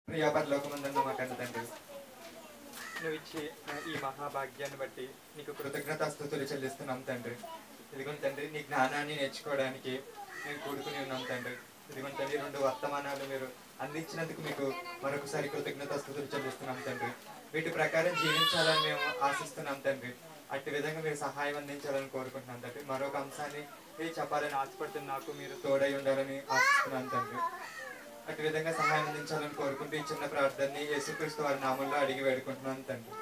ప్రియా పరలోకమందున్న మా కన్న తండ్రి, నువ్వు ఇచ్చే ఈ మహాభాగ్యాన్ని బట్టి నీకు కృతజ్ఞతాస్తుతులు చెల్లిస్తున్నాం తండ్రి. ఇదిగోండి తండ్రి, నీ జ్ఞానాన్ని నేర్చుకోవడానికి మేము కూడుకుని ఉన్నాం తండ్రి. ఇదిగోండి తండ్రి, 2 వర్తమానాలు మీరు అందించినందుకు మీకు మరొకసారి కృతజ్ఞతాస్తుతులు చెల్లిస్తున్నాం తండ్రి. వీటి ప్రకారం జీవించాలని మేము ఆశిస్తున్నాం తండ్రి. అట్టి విధంగా మీరు సహాయం అందించాలని కోరుకుంటున్నాం తండ్రి. మరొక అంశాన్ని చెప్పాలని ఆశపడుతున్న నాకు మీరు తోడై ఉండాలని ఆశిస్తున్నాను తండ్రి. అటు విధంగా సహాయం అందించాలని కోరుకుంటూ ఈ చిన్న ప్రార్థనని యేసుక్రీస్తు వారి నామంలో అడిగి వేడుకుంటున్నాను తండ్రి.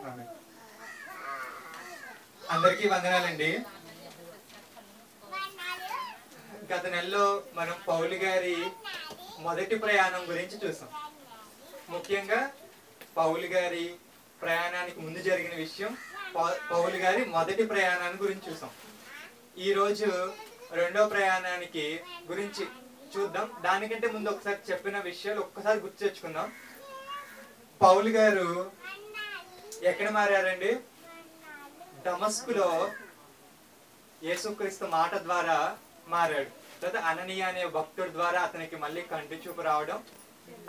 ఆమేన్. అందరికీ వందనాలండి. గత నెలలో మనం పౌలు గారి మొదటి ప్రయాణం గురించి చూసాం. ముఖ్యంగా పౌలు గారి ప్రయాణానికి ముందు జరిగిన విషయం, పౌలు గారి మొదటి ప్రయాణాన్ని గురించి చూసాం. ఈ రోజు రెండో ప్రయాణానికి గురించి చూద్దాం. దానికంటే ముందు ఒకసారి చెప్పిన విషయాలు ఒక్కసారి గుర్తు తెచ్చుకుందాం. పౌలు గారు ఎక్కడ మారారండి? దమస్కులో యేసుక్రీస్తు మాట ద్వారా మారాడు. తర్వాత అననీయ అనే భక్తుడి ద్వారా అతనికి మళ్ళీ కంటి చూపు రావడం,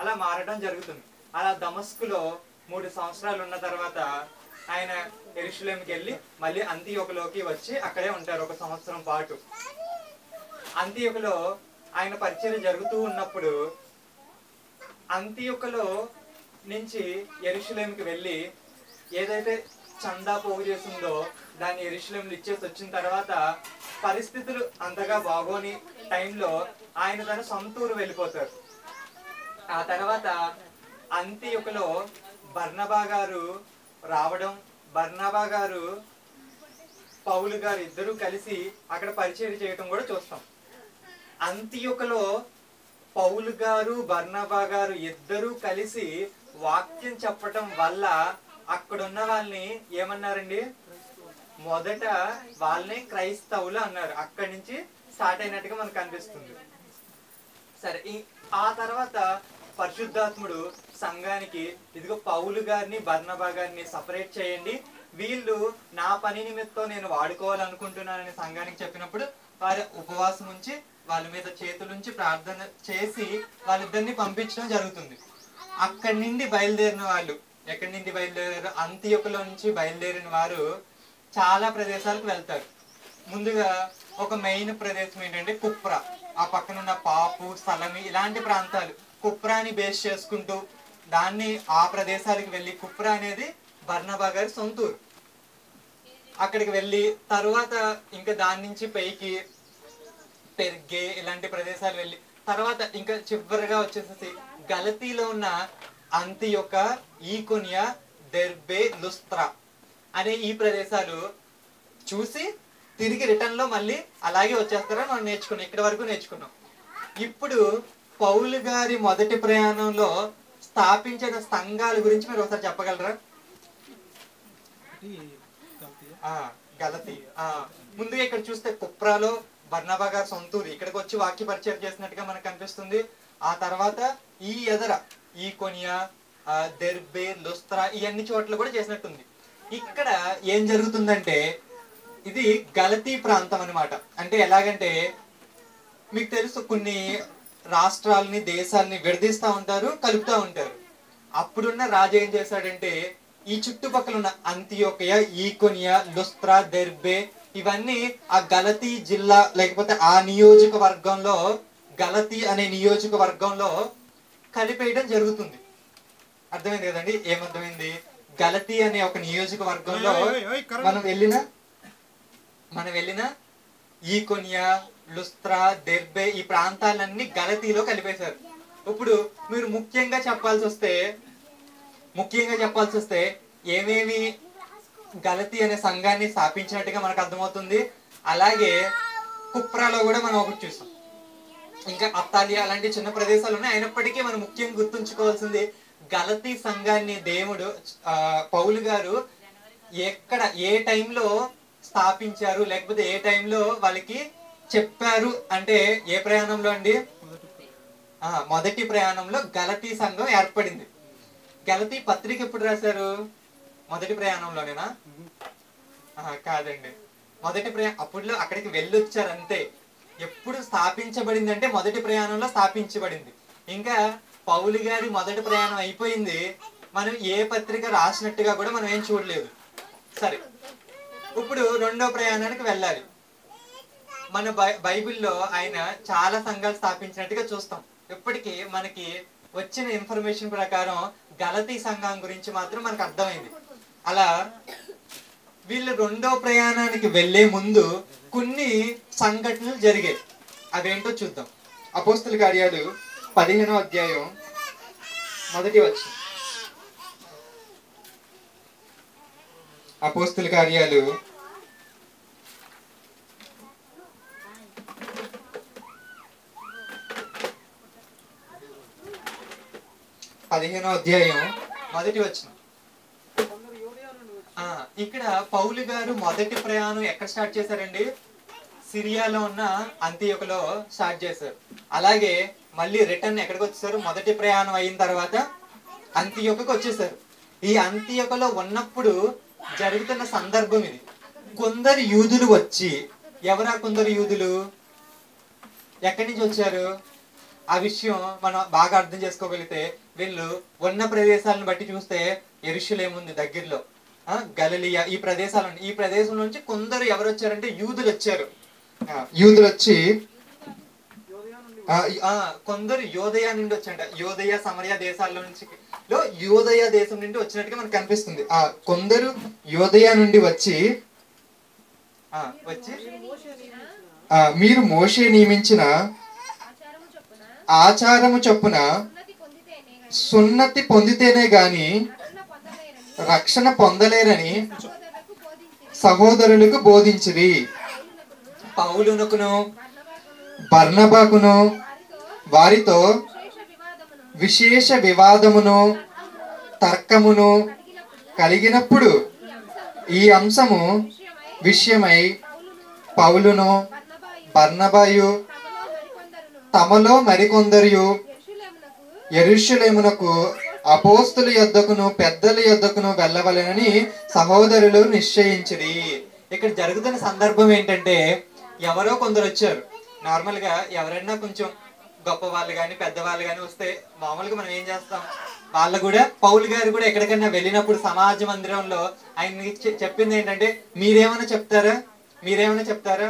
అలా మారడం జరుగుతుంది. అలా దమస్కులో 3 సంవత్సరాలు ఉన్న తర్వాత ఆయన యెరూషలేముకి వెళ్ళి మళ్ళీ అంతియోకులోకి వచ్చి అక్కడే ఉంటారు 1 సంవత్సరం పాటు. అంతియోకులో ఆయన పరిచర్య జరుగుతూ ఉన్నప్పుడు అంతియోకులో నుంచి యెరూషలేముకి వెళ్ళి ఏదైతే చందా పోగు చేసిందో దాన్ని యెరూషలేములో ఇచ్చేసి వచ్చిన తర్వాత పరిస్థితులు అంతగా బాగోని టైంలో ఆయన తన సొంత ఊరు వెళ్ళిపోతారు. ఆ తర్వాత అంతియోకులో బర్నబా గారు రావడం, బర్నబా గారు పౌలు గారు ఇద్దరు కలిసి అక్కడ పరిచర్య చేయడం కూడా చూస్తాం. అంతియోకులో పౌలు గారు బర్నబా గారు ఇద్దరు కలిసి వాక్యం చెప్పటం వల్ల అక్కడున్న వాళ్ళని ఏమన్నారండి? మొదట వాళ్ళని క్రైస్తవులు అన్నారు. అక్కడి నుంచి స్టార్ట్ అయినట్టుగా మనకు అనిపిస్తుంది. సరే, ఆ తర్వాత పరిశుద్ధాత్ముడు సంఘానికి ఇదిగో పౌలు గారిని బర్నబా గారిని సపరేట్ చేయండి, వీళ్ళు నా పని నిమిత్తం నేను వాడుకోవాలనుకుంటున్నానని సంఘానికి చెప్పినప్పుడు వారి ఉపవాసం ఉంచి వాళ్ళ మీద చేతులుంచి ప్రార్థన చేసి వాళ్ళిద్దరిని పంపించడం జరుగుతుంది. అక్కడి నుండి బయలుదేరిన వాళ్ళు ఎక్కడి నుండి బయలుదేరారు? అంతియోకులో నుంచి బయలుదేరిన వారు చాలా ప్రదేశాలకు వెళ్తారు. ముందుగా ఒక మెయిన్ ప్రదేశం ఏంటంటే కుప్రా. ఆ పక్కన ఉన్న పాపు, సలమి ఇలాంటి ప్రాంతాలు కుప్రాని బేస్ చేసుకుంటూ దాన్ని ఆ ప్రదేశాలకు వెళ్ళి, కుప్రా అనేది బర్నబా గారి సొంతూరు, అక్కడికి వెళ్ళి తర్వాత ఇంకా దాని నుంచి పైకి పెర్గే ఇలాంటి ప్రదేశాలు వెళ్ళి తర్వాత ఇంకా చివరిగా వచ్చేసేసి గలతీలో ఉన్న అంతియొక, ఈకొనియా, దెర్బే, లుస్త్రా అనే ఈ ప్రదేశాలు చూసి తిరిగి రిటర్న్ లో మళ్ళీ అలాగే వచ్చేస్తారని మనం నేర్చుకున్నాం. ఇక్కడి వరకు నేర్చుకున్నాం. ఇప్పుడు పౌలు గారి మొదటి ప్రయాణంలో స్థాపించిన సంఘాల గురించి మీరు ఒకసారి చెప్పగలరా? గలతీ. ముందుగా ఇక్కడ చూస్తే కుప్రాలో బర్నబా గారు సొంతూరు, ఇక్కడికి వచ్చి వాక్య పరిచయం చేసినట్టుగా మనకు కనిపిస్తుంది. ఆ తర్వాత ఈ ఎదర ఈకొనియా, దెర్బే, లుస్త్రా ఇవన్నీ చోట్ల కూడా చేసినట్టుంది. ఇక్కడ ఏం జరుగుతుందంటే ఇది గలతీ ప్రాంతం అన్నమాట. అంటే ఎలాగంటే మీకు తెలుసు, కొన్ని రాష్ట్రాలని దేశాలని విడదీస్తూ ఉంటారు, కలుపుతూ ఉంటారు. అప్పుడున్న రాజు ఏం చేశాడంటే ఈ చుట్టుపక్కల ఉన్న అంతియోకియా, ఈకొనియా, లుస్త్రా, దెర్బే ఇవన్నీ ఆ గలతీ జిల్లా లేకపోతే ఆ నియోజకవర్గంలో, గలతీ అనే నియోజకవర్గంలో కలిపేయడం జరుగుతుంది. అర్థమైంది కదండి? ఏమర్థమైంది? గలతీ అనే ఒక నియోజకవర్గంలో మనం వెళ్ళిన ఈకొనియా, లుస్త్రా, దెర్బే ఈ ప్రాంతాలన్నీ గలతీలో కలిపేశారు. ఇప్పుడు మీరు ముఖ్యంగా చెప్పాల్సి వస్తే ఏమేమి గలతీ అనే సంఘాన్ని స్థాపించినట్టుగా మనకు అర్థమవుతుంది. అలాగే కుప్రాలో కూడా మనం ఒకటి చూసాం. ఇంకా అత్తాలియా అలాంటి చిన్న ప్రదేశాలు ఉన్నాయి. అయినప్పటికీ మనం ముఖ్యంగా గుర్తుంచుకోవాల్సింది గలతీ సంఘాన్ని దేవుడు పౌలు గారు ఎక్కడ ఏ టైంలో స్థాపించారు, లేకపోతే ఏ టైంలో వాళ్ళకి చెప్పారు అంటే ఏ ప్రయాణంలో అండి? మొదటి ప్రయాణంలో గలతీ సంఘం ఏర్పడింది. గలతీ పత్రిక ఎప్పుడు రాశారు? మొదటి ప్రయాణంలోనేనా? కాదండి, మొదటి అప్పుడులో అక్కడికి వెళ్ళొచ్చారు అంతే. ఎప్పుడు స్థాపించబడింది అంటే మొదటి ప్రయాణంలో స్థాపించబడింది. ఇంకా పౌలు గారి మొదటి ప్రయాణం అయిపోయింది, మనం ఏ పత్రిక రాసినట్టుగా కూడా మనం ఏం చూడలేదు. సరే, ఇప్పుడు రెండో ప్రయాణానికి వెళ్ళాలి. మన బైబిల్లో ఆయన చాలా సంఘాలు స్థాపించినట్టుగా చూస్తాం. ఇప్పటికీ మనకి వచ్చిన ఇన్ఫర్మేషన్ ప్రకారం గలతీ సంఘం గురించి మాత్రం మనకు అర్థమైంది. అలా వీళ్ళు రెండో ప్రయాణానికి వెళ్లే ముందు కొన్ని సంఘటనలు జరిగాయి. అవేంటో చూద్దాం. అపోస్తుల కార్యాలు 15వ అధ్యాయం మొదటి వచనం. అపోస్తుల కార్యాలు 15వ అధ్యాయం మొదటి వచనం. ఇక్కడ పౌలు గారు మొదటి ప్రయాణం ఎక్కడ స్టార్ట్ చేశారండి? సిరియాలో ఉన్న అంతియోకులో స్టార్ట్ చేశారు. అలాగే మళ్ళీ రిటర్న్ ఎక్కడికి వచ్చేసారు? మొదటి ప్రయాణం అయిన తర్వాత అంతియోకుకు వచ్చేసారు. ఈ అంతియోకులో ఉన్నప్పుడు జరుగుతున్న సందర్భం ఇది. కొందరు యూదులు వచ్చి, ఎవరా కొందరు యూదులు? ఎక్కడి నుంచి వచ్చారు? ఆ విషయం మనం బాగా అర్థం చేసుకోగలిగితే, వీళ్ళు ఉన్న ప్రదేశాలను బట్టి చూస్తే యెరూషలేము ఉంది దగ్గరలో, గలిలయ, ఈ ప్రదేశం నుంచి కొందరు ఎవరు వచ్చారంటే యూదులు వచ్చారు. యూదులు వచ్చి కొందరు యోదయ నుండి వచ్చారంట. యోదయ సమరయ దేశాల్లో నుంచి యోదయ దేశం నుండి వచ్చినట్టుగా మనకు కనిపిస్తుంది. కొందరు యోదయ నుండి వచ్చి మీరు మోషే నియమించిన ఆచారము చొప్పున సున్నతి పొందితేనే గాని రక్షణ పొందలేరని సహోదరులకు బోధించిరి. పౌలునకును బర్నబాకును వారితో విశేష వివాదమును తర్కమును కలిగినప్పుడు ఈ అంశము విషయమై పౌలును బర్నబాయు తమలో మరికొందరు యెరూషలేమునకు అపోస్తుల యొద్దకును పెద్దల యొద్దకును వెళ్ళవలెనని సహోదరులు నిశ్చయించిరి. ఇక్కడ జరుగుతున్న సందర్భం ఏంటంటే, ఎవరో కొందరు వచ్చారు. నార్మల్ గా ఎవరైనా కొంచెం గొప్ప వాళ్ళు కానీ పెద్దవాళ్ళు కానీ వస్తే మామూలుగా మనం ఏం చేస్తాం? వాళ్ళు కూడా, పౌలు గారు కూడా ఎక్కడికైనా వెళ్ళినప్పుడు సమాజ మందిరంలో ఆయన చెప్పింది ఏంటంటే, మీరేమైనా చెప్తారా?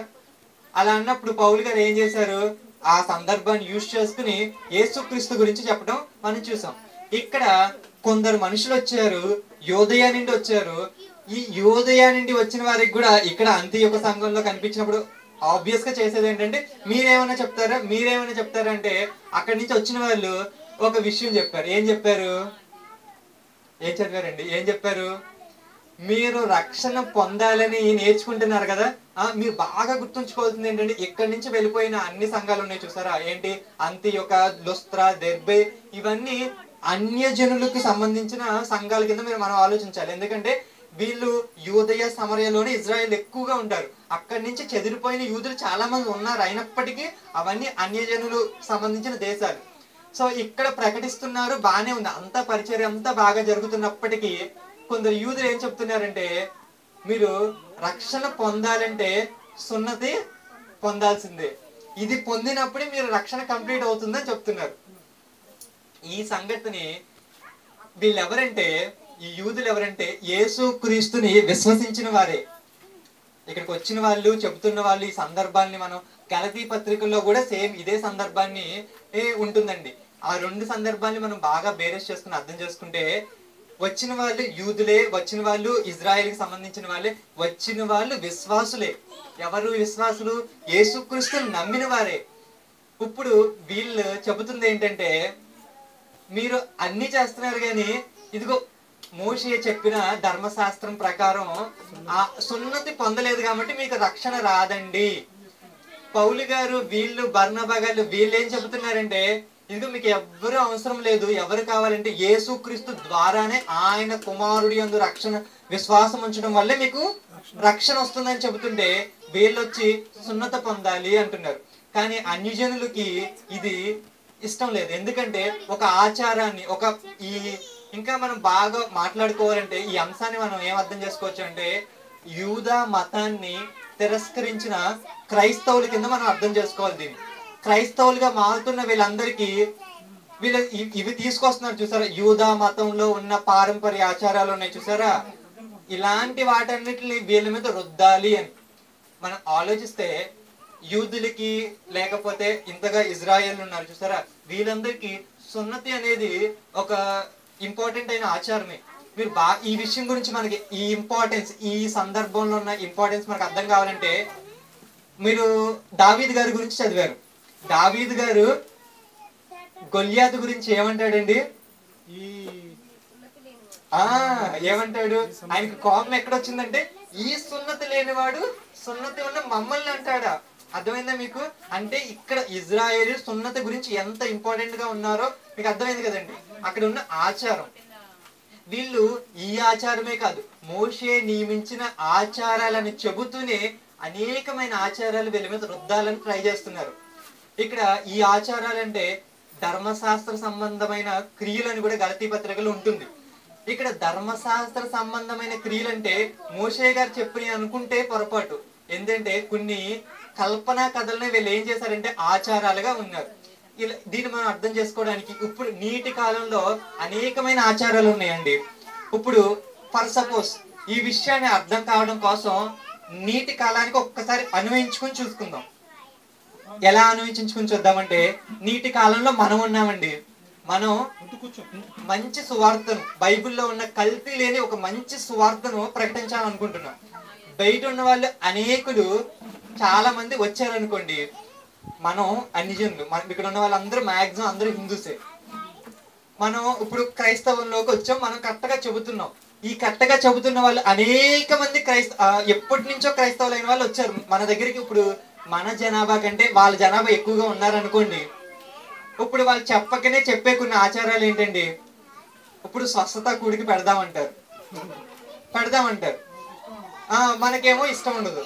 అలా అన్నప్పుడు పౌలు గారు ఏం చేశారు? ఆ సందర్భాన్ని యూజ్ చేసుకుని యేసుక్రీస్తు గురించి చెప్పడం మనం చూసాం. ఇక్కడ కొందరు మనుషులు వచ్చారు, యోదయ నుండి వచ్చారు. ఈ యోదయ నుండి వచ్చిన వారికి కూడా ఇక్కడ అంతియోక సంఘంలో కనిపించినప్పుడు ఆబ్వియస్ గా చేసేది ఏంటంటే, మీరేమైనా చెప్తారా అంటే, అక్కడి నుంచి వచ్చిన వాళ్ళు ఒక విషయం చెప్పారు. ఏం చెప్పారు? మీరు రక్షణ పొందాలని నేర్చుకుంటున్నారు కదా, మీరు బాగా గుర్తుంచుకోవాల్సింది ఏంటంటే, ఇక్కడి నుంచి వెళ్ళిపోయిన అన్ని సంఘాలు ఉన్నాయి చూసారా? ఏంటి? అంతియోక, లుస్త్రా, దెర్బే, ఇవన్నీ అన్యజనులకు సంబంధించిన సంఘాల కింద మనం ఆలోచించాలి. ఎందుకంటే వీళ్ళు యూదయ సమరయలోనే ఇజ్రాయెల్ ఎక్కువగా ఉంటారు. అక్కడి నుంచి చెదిరిపోయిన యూదులు చాలా మంది ఉన్నారు. అయినప్పటికీ అవన్నీ అన్యజనులు సంబంధించిన దేశాలు. సో ఇక్కడ ప్రకటిస్తున్నారు, బానే ఉంది, అంతా పరిచర్య అంతా బాగా జరుగుతున్నప్పటికీ కొందరు యూదులు ఏం చెప్తున్నారంటే, మీరు రక్షణ పొందాలంటే సున్నతి పొందాల్సిందే, ఇది పొందినప్పుడే మీరు రక్షణ కంప్లీట్ అవుతుందని చెప్తున్నారు. ఈ సంగతిని వీళ్ళెవరంటే, ఈ యూదులు ఎవరంటే యేసు క్రీస్తుని విశ్వసించిన వారే. ఇక్కడికి వచ్చిన వాళ్ళు చెబుతున్న వాళ్ళు ఈ సందర్భాన్ని మనం గలతీ పత్రికల్లో కూడా సేమ్ ఇదే సందర్భాన్ని ఉంటుందండి. ఆ రెండు సందర్భాన్ని మనం బాగా బేరేజ్ చేసుకుని అర్థం చేసుకుంటే, వచ్చిన వాళ్ళు యూదులే, వచ్చిన వాళ్ళు ఇజ్రాయెల్కి సంబంధించిన వాళ్ళే, వచ్చిన వాళ్ళు విశ్వాసులే. ఎవరు విశ్వాసులు? యేసుక్రీస్తుని నమ్మిన వారే. ఇప్పుడు వీళ్ళు చెబుతుంది ఏంటంటే, మీరు అన్ని చేస్తున్నారు కానీ ఇదిగో మోషే చెప్పిన ధర్మశాస్త్రం ప్రకారం ఆ సున్నతి పొందలేదు కాబట్టి మీకు రక్షణ రాదండి. పౌలు గారు, వీళ్ళు బర్నబా గారు, వీళ్ళు ఏం చెబుతున్నారంటే, ఇదిగో మీకు ఎవ్వరూ అవసరం లేదు. ఎవరు కావాలంటే యేసుక్రీస్తు ద్వారానే, ఆయన కుమారుడి యందు రక్షణ విశ్వాసం ఉంచడం వల్లే మీకు రక్షణ వస్తుందని చెబుతుంటే, వీళ్ళు వచ్చి సున్నత పొందాలి అంటున్నారు. కానీ అన్యజనులకి ఇది ఇష్టం లేదు. ఎందుకంటే ఒక ఆచారాన్ని, ఇంకా మనం బాగా మాట్లాడుకోవాలంటే ఈ అంశాన్ని మనం ఏం అర్థం చేసుకోవచ్చు అంటే, యూదా మతాన్ని తిరస్కరించిన క్రైస్తవుల కింద మనం అర్థం చేసుకోవాలి దీన్ని. క్రైస్తవులుగా మారుతున్న వీళ్ళందరికీ వీళ్ళు ఇవి తీసుకొస్తున్నారు చూసారా, యూదా మతంలో ఉన్న పారంపర్య ఆచారాలు ఉన్నాయి చూసారా, ఇలాంటి వాటన్నిటిని వీళ్ళ మీద రుద్దాలి అని మనం ఆలోచిస్తే, యూదులకి లేకపోతే ఇంతగా ఇజ్రాయెల్ ఉన్నారు చూసారా, వీళ్ళందరికీ సున్నతి అనేది ఒక ఇంపార్టెంట్ అయిన ఆచారమే. మీరు ఈ విషయం గురించి మనకి ఈ ఇంపార్టెన్స్, ఈ సందర్భంలో ఉన్న ఇంపార్టెన్స్ మనకు అర్థం కావాలంటే, మీరు దావీద్ గారి గురించి చదివారు. దావీద్ గారు గొల్యాతు గురించి ఏమంటాడండి? ఏమంటాడు? ఆయనకి కోపం ఎక్కడొచ్చిందంటే, ఈ సున్నతి లేనివాడు సున్నతి ఉన్న మమ్మల్ని అంటాడా. అర్థమైందా మీకు? అంటే ఇక్కడ ఇజ్రాయేల్ సున్నతి గురించి ఎంత ఇంపార్టెంట్ గా ఉన్నారో మీకు అర్థమైంది కదండి. అక్కడ ఉన్న ఆచారం, వీళ్ళు ఈ ఆచారమే కాదు, మోషే నియమించిన ఆచారాలని చెబుతూనే అనేకమైన ఆచారాలు వీళ్ళ మీద రుద్దాలని ట్రై చేస్తున్నారు. ఇక్కడ ఈ ఆచారాలంటే ధర్మశాస్త్ర సంబంధమైన క్రియలని కూడా గలతీ పత్రికలో ఉంటుంది. ఇక్కడ ధర్మశాస్త్ర సంబంధమైన క్రియలంటే మోషే గారు చెప్పిన అనుకుంటే పొరపాటు. ఎందుకంటే కొన్ని కల్పనా కథలనే వీళ్ళు ఏం చేశారంటే ఆచారాలుగా ఉన్నారు. ఇలా దీన్ని మనం అర్థం చేసుకోవడానికి ఇప్పుడు నీటి కాలంలో అనేకమైన ఆచారాలు ఉన్నాయండి. ఇప్పుడు ఫర్ సపోజ్ ఈ విషయాన్ని అర్థం కావడం కోసం నీటి కాలానికి ఒక్కసారి అన్వయించుకుని చూసుకుందాం. ఎలా అన్వయించుకుని చూద్దామంటే, నీటి కాలంలో మనం ఉన్నామండి. మనం మంచి సువార్తను, బైబిల్లో ఉన్న కల్తీ లేని ఒక మంచి సువార్తను ప్రకటించాలనుకుంటున్నాం. బయట ఉన్న వాళ్ళు అనేకులు చాలా మంది వచ్చారనుకోండి, మనం అన్ని జనులు, మనం ఇక్కడ ఉన్న వాళ్ళందరూ మాక్సిమం అందరూ హిందూసే. మనం ఇప్పుడు క్రైస్తవంలోకి వచ్చాం, మనం కరెక్ట్గా చెబుతున్నాం. ఈ కరెక్ట్గా చెబుతున్న వాళ్ళు అనేక మంది ఎప్పటి నుంచో క్రైస్తవులైన వాళ్ళు వచ్చారు మన దగ్గరికి. ఇప్పుడు మన జనాభా కంటే వాళ్ళ జనాభా ఎక్కువగా ఉన్నారనుకోండి, ఇప్పుడు వాళ్ళు చెప్పకనే చెప్పే కొన్ని ఆచారాలు ఏంటండి, ఇప్పుడు స్వస్థత కూడికి పెడదామంటారు. మనకేమో ఇష్టం ఉండదు.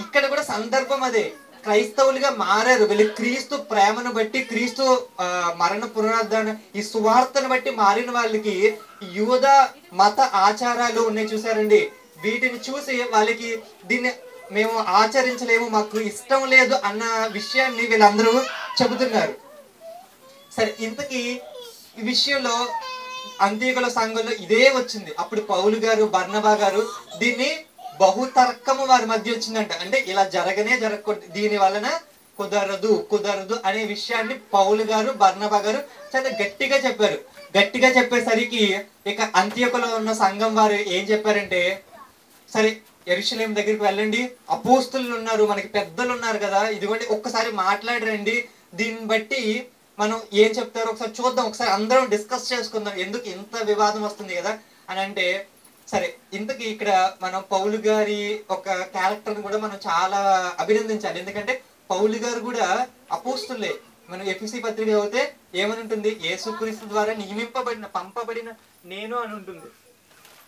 ఇక్కడ కూడా సందర్భం అదే, క్రైస్తవులుగా మారారు వీళ్ళు. క్రీస్తు ప్రేమను బట్టి, క్రీస్తు మరణ పునరుద్ధరణ ఈ సువార్తను బట్టి మారిన వాళ్ళకి యూదా మత ఆచారాలు ఉన్నాయి చూసారండి. వీటిని చూసి వాళ్ళకి దీన్ని మేము ఆచరించలేము, మాకు ఇష్టం లేదు అన్న విషయాన్ని వీళ్ళందరూ చెబుతున్నారు. సరే, ఇంతకీ ఈ విషయంలో అంత్యోకయ సంఘంలో ఇదే వచ్చింది. అప్పుడు పౌలు గారు, బర్నబా గారు దీన్ని బహుతర్కము వారి మధ్య వచ్చిందంట. అంటే ఇలా జరగకూడదు, దీని వలన కుదరదు అనే విషయాన్ని పౌలు గారు, బర్నబా గారు చాలా గట్టిగా చెప్పారు. గట్టిగా చెప్పేసరికి ఇక అంత్యోకయలో ఉన్న సంఘం వారు ఏం చెప్పారంటే, సరే యెరూషలేము దగ్గరికి వెళ్ళండి, అపోస్తులు ఉన్నారు, మనకి పెద్దలు ఉన్నారు కదా, ఇదిగోండి ఒక్కసారి మాట్లాడరండి, దీన్ని బట్టి మనం ఏం చెప్తారో ఒకసారి చూద్దాం, ఒకసారి అందరం డిస్కస్ చేసుకుందాం, ఎందుకు ఇంత వివాదం వస్తుంది కదా అని అంటే. సరే, ఇంతకీ ఇక్కడ మనం పౌలు గారి ఒక క్యారెక్టర్ని కూడా మనం చాలా అభినందించాలి. ఎందుకంటే పౌలు గారు కూడా అపోస్తులే. మనం ఎఫెసీ పత్రిక చదివితే ఏమని ఉంటుంది, యేసుక్రీస్తు ద్వారా పంపబడిన నేను అని ఉంటుంది.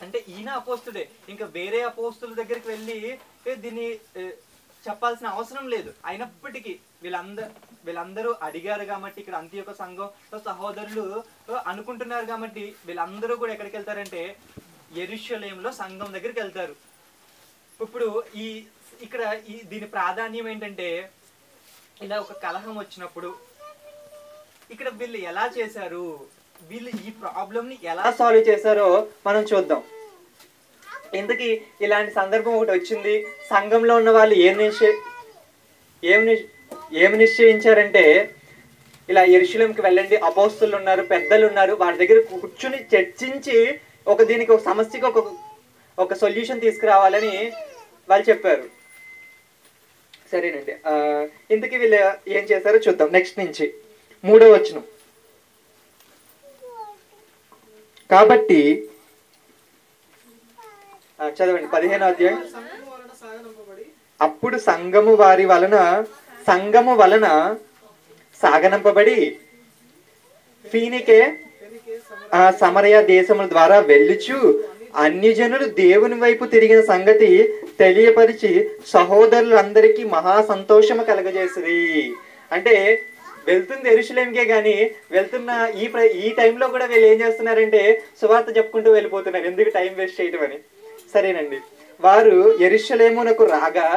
అంటే ఈయన అపోస్తుడే, ఇంకా వేరే అపోస్తుల దగ్గరికి వెళ్ళి దీన్ని చెప్పాల్సిన అవసరం లేదు. అయినప్పటికీ వీళ్ళందరూ అడిగారు కాబట్టి, ఇక్కడ అంత్యోకయ సంఘం సహోదరులు అనుకుంటున్నారు కాబట్టి వీళ్ళందరూ కూడా ఎక్కడికి వెళ్తారంటే యెరూషలేములో సంఘం దగ్గరికి వెళ్తారు. ఇప్పుడు ఇక్కడ దీని ప్రాధాన్యం ఏంటంటే, ఇలా ఒక కలహం వచ్చినప్పుడు ఇక్కడ వీళ్ళు ఎలా చేశారు, వీళ్ళు ఈ ప్రాబ్లమ్ ని ఎలా సాల్వ్ చేశారో మనం చూద్దాం. ఇంతకీ ఇలాంటి సందర్భం ఒకటి వచ్చింది. సంఘంలో ఉన్న వాళ్ళు ఏమి నిశ్చయించారంటే, ఇలా యెరూషలేముకి వెళ్ళండి, అపోస్తులు ఉన్నారు, పెద్దలు ఉన్నారు, వాళ్ళ దగ్గర కూర్చుని చర్చించి దీనికి ఒక సమస్యకి ఒక సొల్యూషన్ తీసుకురావాలని వాళ్ళు చెప్పారు. సరేనండి, ఇంతకీ వీళ్ళు ఏం చేశారో చూద్దాం. నెక్స్ట్ నుంచి 3వ వచనం. కాబట్టి చదవండి 15వ అధ్యాయం. అప్పుడు సంఘము వలన సాగనంపబడి ఫీనికే సమరయ దేశముల ద్వారా వెళ్ళుచు అన్ని జనులు దేవుని వైపు తిరిగిన సంగతి తెలియపరిచి సహోదరులందరికీ మహా సంతోషము కలగజేసిరి. అంటే వెళ్తుంది యెరూషలేముకే గాని వెళ్తున్న ఈ టైంలో కూడా వీళ్ళు ఏం చేస్తున్నారంటే సువార్త చెప్పుకుంటూ వెళ్ళిపోతున్నారు. ఎందుకు టైం వేస్ట్ చేయడం అని. సరేనండి, వారు యెరూషలేమునకు రాగా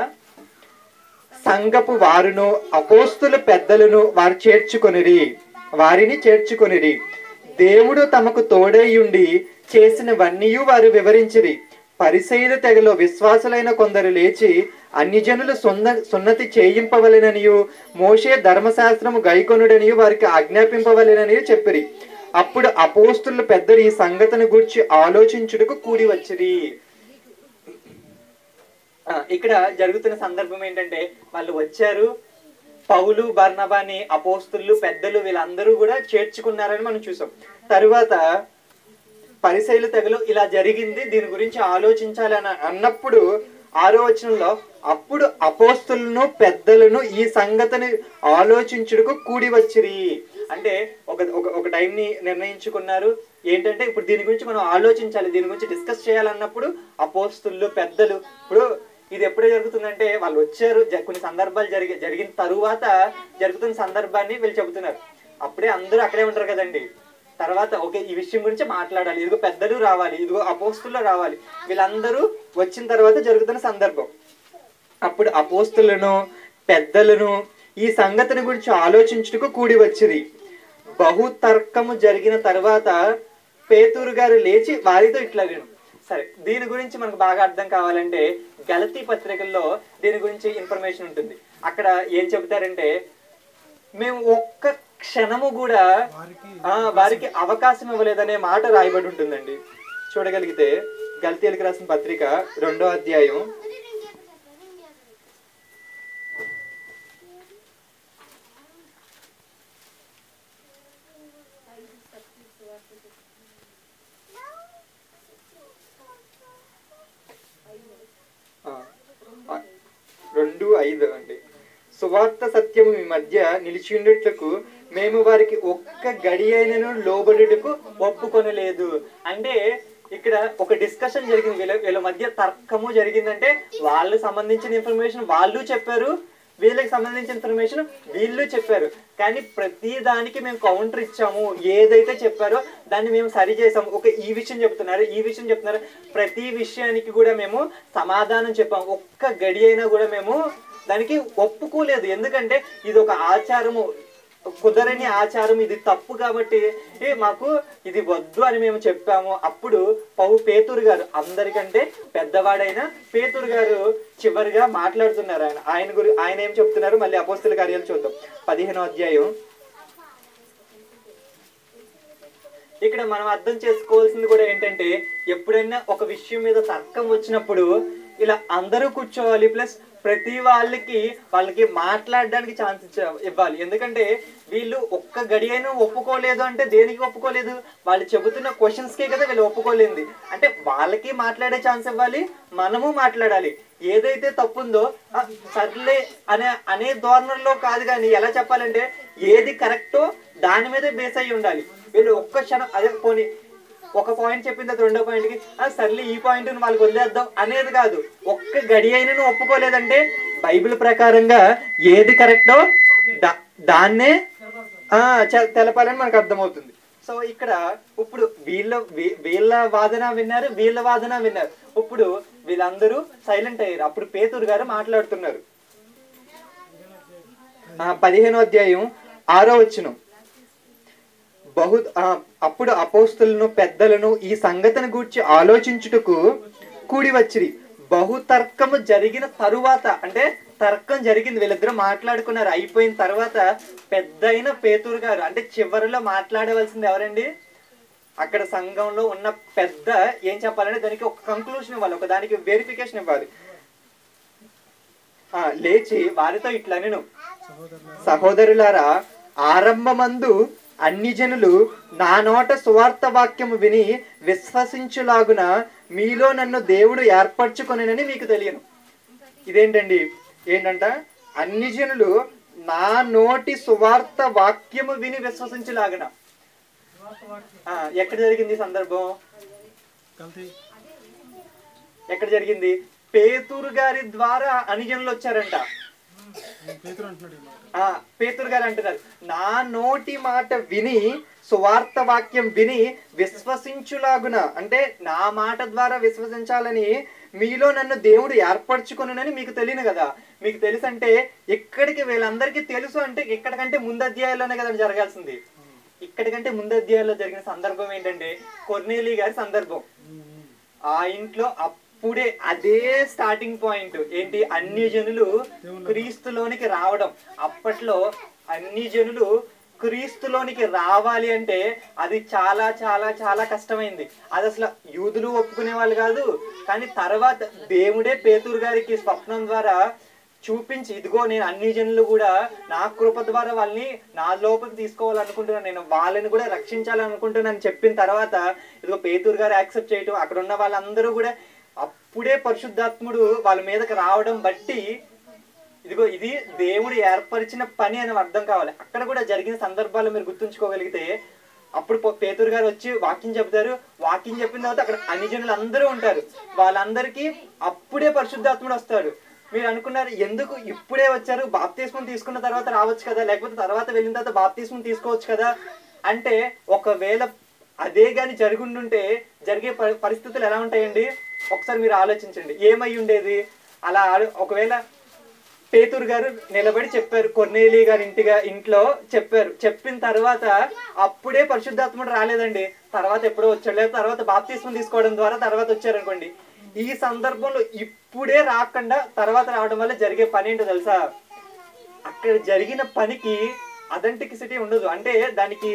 సంఘపు వారును అపోస్తుల పెద్దలను వారు చేర్చుకొనిరి. వారిని చేర్చుకొనిరి. దేవుడు తమకు తోడైయుండి చేసినవన్నీ వారు వివరించిరి. పరిసయ్యుల తెగలో విశ్వాసులైన కొందరు లేచి అన్యజనులు సున్నతి చేయింపవలెననియు మోషే ధర్మశాస్త్రము గైకొనుడనియు వారికి ఆజ్ఞాపింపవలెననియు చెప్పిరి. అప్పుడు అపోస్తులు పెద్దలు ఈ సంగతిని గూర్చి ఆలోచించుటకు కూడి వచ్చిరి. ఇక్కడ జరుగుతున్న సందర్భం ఏంటంటే, వాళ్ళు వచ్చారు, పౌలు బర్నబాని అపోస్తులు పెద్దలు వీళ్ళందరూ కూడా చేర్చుకున్నారని మనం చూసాం. తరువాత పరిసయ్యుల తెగలో ఇలా జరిగింది, దీని గురించి ఆలోచించాలి అని అన్నప్పుడు 6వ వచనంలో అప్పుడు అపోస్తులను పెద్దలను ఈ సంగతిని ఆలోచించుటకు కూడి వచ్చిరి. అంటే ఒక టైంని నిర్ణయించుకున్నారు. ఏంటంటే ఇప్పుడు దీని గురించి మనం ఆలోచించాలి, దీని గురించి డిస్కస్ చేయాలన్నప్పుడు అపోస్తులు పెద్దలు, ఇప్పుడు ఇది ఎప్పుడే జరుగుతుందంటే వాళ్ళు వచ్చారు, కొన్ని సందర్భాలు జరిగిన తరువాత జరుగుతున్న సందర్భాన్ని వీళ్ళు చెబుతున్నారు. అప్పుడే అందరూ అక్కడే ఉంటారు కదండి. తర్వాత ఓకే ఈ విషయం గురించి మాట్లాడాలి, ఇదిగో పెద్దలు రావాలి, ఇదిగో అపోస్తులు రావాలి, వీళ్ళందరూ వచ్చిన తర్వాత జరుగుతున్న సందర్భం. అప్పుడు అపోస్తులను పెద్దలను ఈ సంగతిని గురించి ఆలోచించుటకు కూడి వచ్చిరి. బహుతర్కము జరిగిన తర్వాత పేతురు గారు లేచి వారితో ఇట్లా విను. సరే, దీని గురించి మనకు బాగా అర్థం కావాలంటే గలతీ పత్రికల్లో దీని గురించి ఇన్ఫర్మేషన్ ఉంటుంది. అక్కడ ఏం చెబుతారంటే, మేము ఒక్క క్షణము కూడా వారికి అవకాశం ఇవ్వలేదనే మాట రాయబడి ఉంటుందండి. చూడగలిగితే గలతీయులకు రాసిన పత్రిక 2వ అధ్యాయం 2:5 అండి. సువార్త సత్యము మీ మధ్య నిలిచిండుటకు మేము వారికి ఒక్క గడి అయినను లోబడుటకు ఒప్పుకొనలేదు. అంటే ఇక్కడ ఒక డిస్కషన్ జరిగింది, వీళ్ళ మధ్య తర్కము జరిగిందంటే వాళ్ళకి సంబంధించిన ఇన్ఫర్మేషన్ వాళ్ళు చెప్పారు, వీళ్ళకి సంబంధించిన ఇన్ఫర్మేషన్ వీళ్ళు చెప్పారు. కానీ ప్రతి దానికి మేము కౌంటర్ ఇచ్చాము, ఏదైతే చెప్పారో దాన్ని మేము సరి చేసాము. ఒక ఈ విషయం చెప్తున్నారు, ప్రతి విషయానికి కూడా మేము సమాధానం చెప్పాము. ఒక్క గడి అయినా కూడా మేము దానికి ఒప్పుకోలేదు. ఎందుకంటే ఇది ఒక ఆచారము, కుదరని ఆచారం, ఇది తప్పు కాబట్టి మాకు ఇది వద్దు అని మేము చెప్పాము. అప్పుడు పేతురు గారు, అందరికంటే పెద్దవాడైన పేతురు గారు చివరిగా మాట్లాడుతున్నారు. ఆయన ఏం చెప్తున్నారు మళ్ళీ అపోస్తల కార్యాలు చూద్దాం 15వ అధ్యాయం. ఇక్కడ మనం అర్థం చేసుకోవాల్సింది కూడా ఏంటంటే, ఎప్పుడైనా ఒక విషయం మీద తర్కం వచ్చినప్పుడు ఇలా అందరూ కూర్చోవాలి, ప్లస్ ప్రతి వాళ్ళకి మాట్లాడడానికి ఛాన్స్ ఇవ్వాలి. ఎందుకంటే వీళ్ళు ఒక్క గడి అయినా ఒప్పుకోలేదు అంటే దేనికి ఒప్పుకోలేదు, వాళ్ళు చెబుతున్న క్వశ్చన్స్కే కదా వీళ్ళు ఒప్పుకోలేదు. అంటే వాళ్ళకి మాట్లాడే ఛాన్స్ ఇవ్వాలి, మనము మాట్లాడాలి. ఏదైతే తప్పుందో సర్లే అనే ధోరణిలో కాదు, కానీ ఎలా చెప్పాలంటే ఏది కరెక్టో దాని మీదే బేస్ అయ్యి ఉండాలి. వీళ్ళు ఒక్క క్షణం అదే పోనీ ఒక పాయింట్ చెప్పిన తర్వాత 2వ పాయింట్కి సర్లే ఈ పాయింట్ వాళ్ళకి వదిలేద్దాం అనేది కాదు. ఒక్క గడి అయినా ఒప్పుకోలేదంటే బైబిల్ ప్రకారంగా ఏది కరెక్టో దాన్నే తెలపాలని మనకు అర్థమవుతుంది. సో ఇక్కడ ఇప్పుడు వీళ్ళ వాదన విన్నారు, వీళ్ళ వాదన విన్నారు. ఇప్పుడు వీళ్ళందరూ సైలెంట్ అయ్యారు. అప్పుడు పేతురు గారు మాట్లాడుతున్నారు. 15వ అధ్యాయం 6వ వచనం. అప్పుడు అపోస్తులను పెద్దలను ఈ సంగతిని గూర్చి ఆలోచించుటకు కూడి వచ్చిరి. బహుతర్కము జరిగిన తరువాత, అంటే తర్కం జరిగింది, వీళ్ళిద్దరూ మాట్లాడుకున్నారు, అయిపోయిన తర్వాత పెద్దయిన పేతురు గారు, అంటే చివరిలో మాట్లాడవలసింది ఎవరండి, అక్కడ సంఘంలో ఉన్న పెద్ద ఏం చెప్పాలంటే దానికి ఒక కంక్లూషన్ ఇవ్వాలి, ఒక దానికి వెరిఫికేషన్ ఇవ్వాలి. లేచి వారితో ఇట్లా, నేను సహోదరులారా, ఆరంభమందు అన్ని జనులు నా నోట సువార్త వాక్యము విని విశ్వసించులాగున మీలో నన్ను దేవుడు ఏర్పరచుకొనెనని మీకు తెలియను. ఇదేంటండి, ఏంటంట, అన్ని జనులు నా నోటి సువార్త వాక్యము విని విశ్వసించులాగున. ఎక్కడ జరిగింది సందర్భం, ఎక్కడ జరిగింది? పేతురు గారి ద్వారా అన్యజనులు వచ్చారంట. పేతురు గారు అంటున్నారు, నా నోటి మాట విని సువార్త వాక్యం విని విశ్వసించులాగున, అంటే నా మాట ద్వారా విశ్వసించాలని మీలో నన్ను దేవుడు ఏర్పరచుకొనునని మీకు తెలియను కదా. మీకు తెలుసు అంటే ఇక్కడికి వీళ్ళందరికీ తెలుసు అంటే ఇక్కడికంటే ముందు అధ్యాయాల్లోనే కదా జరగాల్సింది. ఇక్కడికంటే ముందు అధ్యాయంలో జరిగిన సందర్భం ఏంటంటే కొర్నేలి గారి సందర్భం. ఆ ఇంట్లో అప్పుడే అదే స్టార్టింగ్ పాయింట్ ఏంటి, అన్ని జనులు క్రీస్తులోనికి రావడం. అప్పట్లో అన్ని జనులు క్రీస్తులోనికి రావాలి అంటే అది చాలా చాలా చాలా కష్టమైంది. అది అసలు యూదులు ఒప్పుకునే వాళ్ళు కాదు. కానీ తర్వాత దేవుడే పేతురు గారికి స్వప్నం ద్వారా చూపించి, ఇదిగో నేను అన్ని జనులు కూడా నా కృప ద్వారా వాళ్ళని నా లోపలికి తీసుకోవాలనుకుంటున్నాను, నేను వాళ్ళని కూడా రక్షించాలనుకుంటున్నాను చెప్పిన తర్వాత ఇదిగో పేతురు గారు యాక్సెప్ట్ చేయటం, అక్కడ ఉన్న వాళ్ళందరూ కూడా అప్పుడే పరిశుద్ధాత్ముడు వాళ్ళ మీదకి రావడం బట్టి ఇదిగో ఇది దేవుడు ఏర్పరిచిన పని అని అర్థం కావాలి. అక్కడ కూడా జరిగిన సందర్భాలు మీరు గుర్తుంచుకోగలిగితే, అప్పుడు పేతురు గారు వచ్చి వాక్యం చెప్తారు. వాక్యం చెప్పిన తర్వాత అక్కడ అన్ని జనులు అందరూ ఉంటారు. వాళ్ళందరికీ అప్పుడే పరిశుద్ధాత్ముడు వస్తాడు. మీరు అనుకున్నారు ఎందుకు ఇప్పుడే వచ్చారు, బాప్తిస్మం తీసుకున్న తర్వాత రావచ్చు కదా, లేకపోతే తర్వాత వెళ్ళిన తర్వాత బాప్తిస్మం తీసుకోవచ్చు కదా అంటే, ఒకవేళ అదే గాని జరుగుండుంటే జరిగే పరిస్థితులు ఎలా ఉంటాయండి ఒకసారి మీరు ఆలోచించండి. ఏమై ఉండేది? అలా ఒకవేళ పేతురు గారు నిలబడి చెప్పారు, కొర్నేలి గారి ఇంట్లో చెప్పారు. చెప్పిన తర్వాత అప్పుడే పరిశుద్ధాత్ముడు రాలేదండి, తర్వాత ఎప్పుడో వచ్చాడు, లేదా తర్వాత బాప్తిస్మం తీసుకోవడం ద్వారా తర్వాత వచ్చారనుకోండి. ఈ సందర్భంలో ఇప్పుడే రాకుండా తర్వాత రావడం వల్ల జరిగే పని ఏంటో తెలుసా? అక్కడ జరిగిన పనికి అథెంటిసిటీ ఉండదు. అంటే దానికి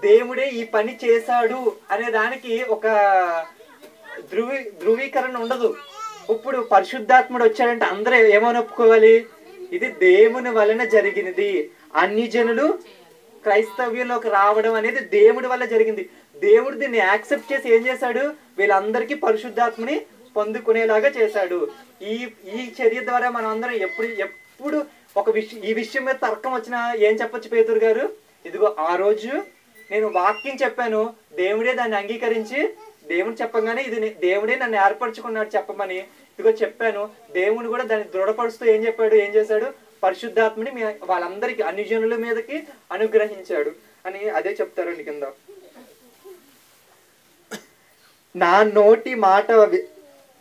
దేవుడే ఈ పని చేశాడు అనే దానికి ఒక ధృవీకరణ ఉండదు. ఇప్పుడు పరిశుద్ధాత్ముడు వచ్చాడంటే అందరూ ఏమని ఒప్పుకోవాలి? ఇది దేవుని వలన జరిగినది. అన్ని జనులు క్రైస్తవ్యంలోకి రావడం అనేది దేవుడి వల్ల జరిగింది. దేవుడు దీన్ని యాక్సెప్ట్ చేసి ఏం చేశాడు? వీళ్ళందరికీ పరిశుద్ధాత్మని పొందుకునేలాగా చేశాడు. ఈ చర్య ద్వారా మనం అందరం ఎప్పుడు ఈ విషయం మీద తర్కం వచ్చినా ఏం చెప్పొచ్చు పేతురు గారు? ఇదిగో ఆ రోజు నేను వాక్యం చెప్పాను, దేవుడే దాన్ని అంగీకరించి, దేవుడు చెప్పగానే ఇది దేవుడే నన్ను ఏర్పరచుకున్నాడు చెప్పమని ఇదిగో చెప్పాను. దేవుడు కూడా దాన్ని దృఢపరుస్తూ ఏం చేశాడు? పరిశుద్ధాత్మని వాళ్ళందరికీ అన్ని జనుల మీదకి అనుగ్రహించాడు అని అదే చెప్తారండి కింద.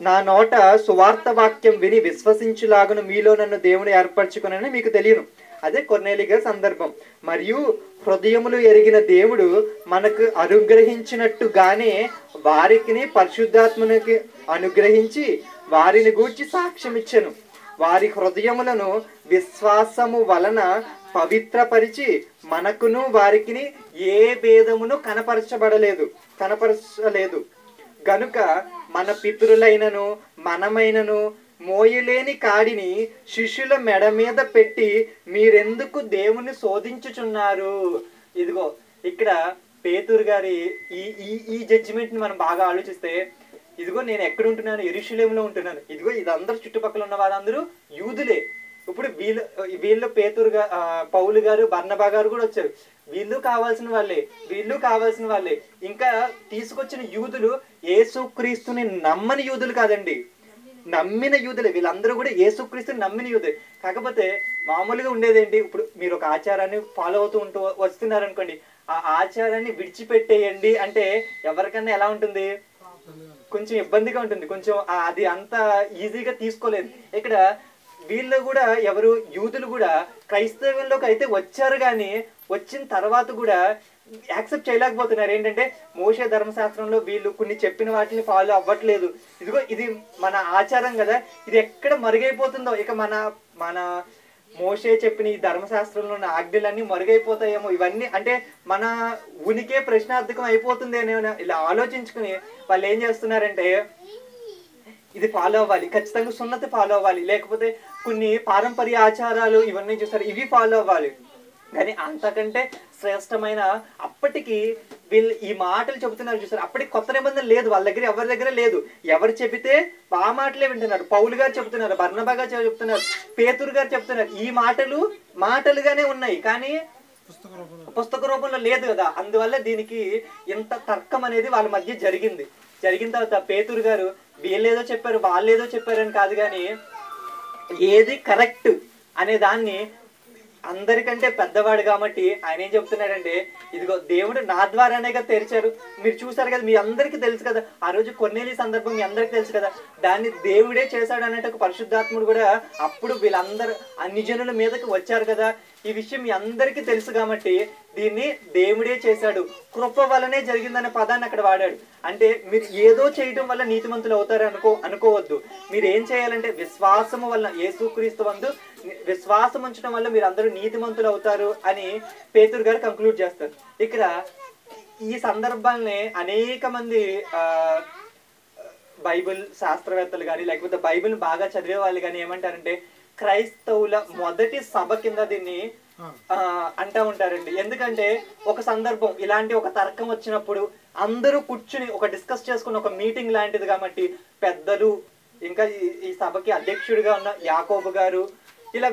నా నోట సువార్త వాక్యం విని విశ్వసించులాగును మీలో నన్ను దేవుడు ఏర్పరచుకునని మీకు తెలియను. అదే కొర్నేలి గారి సందర్భం. మరియు హృదయములు ఎరిగిన దేవుడు మనకు అనుగ్రహించినట్టుగానే వారికి పరిశుద్ధాత్మనికి అనుగ్రహించి వారిని గూర్చి సాక్ష్యం ఇచ్చెను. వారి హృదయములను విశ్వాసము వలన పవిత్రపరిచి మనకును వారికి ఏ భేదమును కనపరచలేదు గనుక మన పితరులైనను మనమైనను మోయలేని కాడిని శిష్యుల మెడ మీద పెట్టి మీరెందుకు దేవుని శోధించుచున్నారు. ఇదిగో ఇక్కడ పేతురు గారి ఈ జడ్జిమెంట్ ని మనం బాగా ఆలోచిస్తే, ఇదిగో నేను ఎక్కడ ఉంటున్నాను? యెరూషలేములో ఉంటున్నాను. ఇదిగో ఇదందరూ చుట్టుపక్కల ఉన్న వాళ్ళందరూ యూదులే. ఇప్పుడు వీళ్ళు పౌలు గారు బర్నబా గారు కూడా వచ్చారు. వీళ్ళు కావాల్సిన వాళ్ళే. ఇంకా తీసుకొచ్చిన యూదులు యేసుక్రీస్తుని నమ్మని యూదులు కాదండి, నమ్మిన యూదులే. వీళ్ళందరూ కూడా యేసుక్రీస్తుని నమ్మిన యూదులే. కాకపోతే మామూలుగా ఉండేదేంటి, ఇప్పుడు మీరు ఒక ఆచారాన్ని ఫాలో అవుతూ వస్తున్నారు అనుకోండి, ఆ ఆచారాన్ని విడిచిపెట్టేయండి అంటే ఎవరికన్నా ఎలా ఉంటుంది? కొంచెం ఇబ్బందిగా ఉంటుంది. కొంచెం అది అంత ఈజీగా తీసుకోలేదు. ఇక్కడ వీళ్ళు కూడా యూదులు కూడా క్రైస్తవంలోకి అయితే వచ్చారు, కానీ వచ్చిన తర్వాత కూడా యాక్సెప్ట్ చేయలేకపోతున్నారు. ఏంటంటే మోషే ధర్మశాస్త్రంలో వీళ్ళు కొన్ని చెప్పిన వాటిని ఫాలో అవ్వట్లేదు. ఇదిగో ఇది మన ఆచారం కదా, ఇది ఎక్కడ మరుగైపోతుందో, ఇక మన మోషే చెప్పిన ఈ ధర్మశాస్త్రంలో ఉన్న ఆజ్ఞలన్నీ మరుగైపోతాయేమో, ఇవన్నీ అంటే మన ఉనికే ప్రశ్నార్థకం అయిపోతుంది అని ఇలా ఆలోచించుకుని వాళ్ళు ఏం చేస్తున్నారంటే, ఇది ఫాలో అవ్వాలి, ఖచ్చితంగా సున్నతి ఫాలో అవ్వాలి, లేకపోతే కొన్ని పారంపర్య ఆచారాలు ఇవన్నీ చూస్తారు, ఇవి ఫాలో అవ్వాలి. కానీ అంతకంటే శ్రేష్టమైన అప్పటికి వీళ్ళు ఈ మాటలు చెబుతున్నారు చూసారు. అప్పటికి కొత్త నిబంధన లేదు వాళ్ళ దగ్గర, ఎవరి దగ్గర లేదు. ఎవరు చెబితే ఆ మాటలే వింటున్నారు. పౌలు గారు చెబుతున్నారు, బర్నబా గారు చెబుతున్నారు, పేతురు గారు చెప్తున్నారు. ఈ మాటలుగానే ఉన్నాయి, కానీ పుస్తక రూపంలో లేదు కదా. అందువల్ల దీనికి ఇంత తర్కం అనేది వాళ్ళ మధ్య జరిగింది. జరిగిన తర్వాత పేతురు గారు వీళ్ళేదో చెప్పారు వాళ్ళేదో చెప్పారని కాదు, కానీ ఏది కరెక్ట్ అనే దాన్ని అందరికంటే పెద్దవాడు కాబట్టి ఆయన ఏం చెప్తున్నాడంటే, ఇదిగో దేవుడు నా ద్వారానేగా తెరిచారు. మీరు చూసారు కదా, మీ అందరికీ తెలుసు కదా, ఆ రోజు కొర్నేలి సందర్భం మీ అందరికి తెలుసు కదా, దాన్ని దేవుడే చేశాడు అన్నట్టు ఒక పరిశుద్ధాత్ముడు కూడా అప్పుడు వీళ్ళందరూ అన్ని జనుల మీదకి వచ్చారు కదా. ఈ విషయం మీ అందరికీ తెలుసు కాబట్టి దీన్ని దేవుడే చేశాడు, కృప వలనే జరిగిందనే పదాన్ని అక్కడ వాడాడు. అంటే మీరు ఏదో చేయటం వల్ల నీతిమంతులు అవుతారు అనుకోవద్దు. మీరు ఏం చేయాలంటే విశ్వాసము వల్ల, యేసుక్రీస్తు యందు విశ్వాసం ఉంచడం వల్ల మీరు అందరూ నీతిమంతులు అవుతారు అని పేతురు గారు కంక్లూడ్ చేస్తారు. ఇక్కడ ఈ సందర్భాన్ని అనేక మంది బైబిల్ శాస్త్రవేత్తలు కానీ లేకపోతే బైబిల్ బాగా చదివే వాళ్ళు కానీ ఏమంటారంటే క్రైస్తవుల మొదటి సభ కింద దీన్ని అంటూ ఉంటారండి. ఎందుకంటే ఒక సందర్భం ఇలాంటి ఒక తర్కం వచ్చినప్పుడు అందరూ కూర్చుని ఒక డిస్కస్ చేసుకుని ఒక మీటింగ్ లాంటిది కాబట్టి పెద్దలు, ఇంకా ఈ సభకి అధ్యక్షుడిగా ఉన్న యాకోబు గారు, ఇలా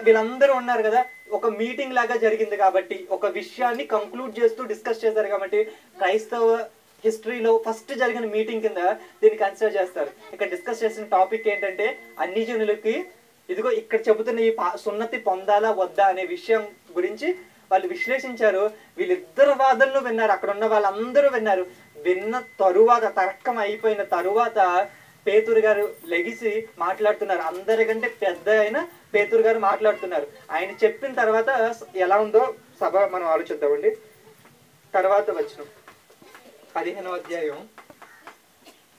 వీళ్ళందరూ ఉన్నారు కదా, ఒక మీటింగ్ లాగా జరిగింది కాబట్టి ఒక విషయాన్ని కంక్లూడ్ చేస్తూ డిస్కస్ చేశారు కాబట్టి క్రైస్తవ హిస్టరీలో ఫస్ట్ జరిగిన మీటింగ్ కింద దీన్ని కన్సిడర్ చేస్తారు. ఇక్కడ డిస్కస్ చేసిన టాపిక్ ఏంటంటే అన్ని జనులకి ఇదిగో ఇక్కడ చెబుతున్న ఈ సున్నతి పొందాలా వద్దా అనే విషయం గురించి వాళ్ళు విశ్లేషించారు. వీళ్ళిద్దరు వాదనలు విన్నారు, అక్కడ ఉన్న వాళ్ళందరూ విన్నారు. విన్న తరువాత తర్కం అయిపోయిన తరువాత పేతురు గారు లెగిసి మాట్లాడుతున్నారు. అందరికంటే పెద్ద అయిన పేతురు గారు మాట్లాడుతున్నారు. ఆయన చెప్పిన తర్వాత ఎలా ఉందో సభ మనం ఆలోచిద్దామండి. తర్వాత వచ్చిన 15వ అధ్యాయం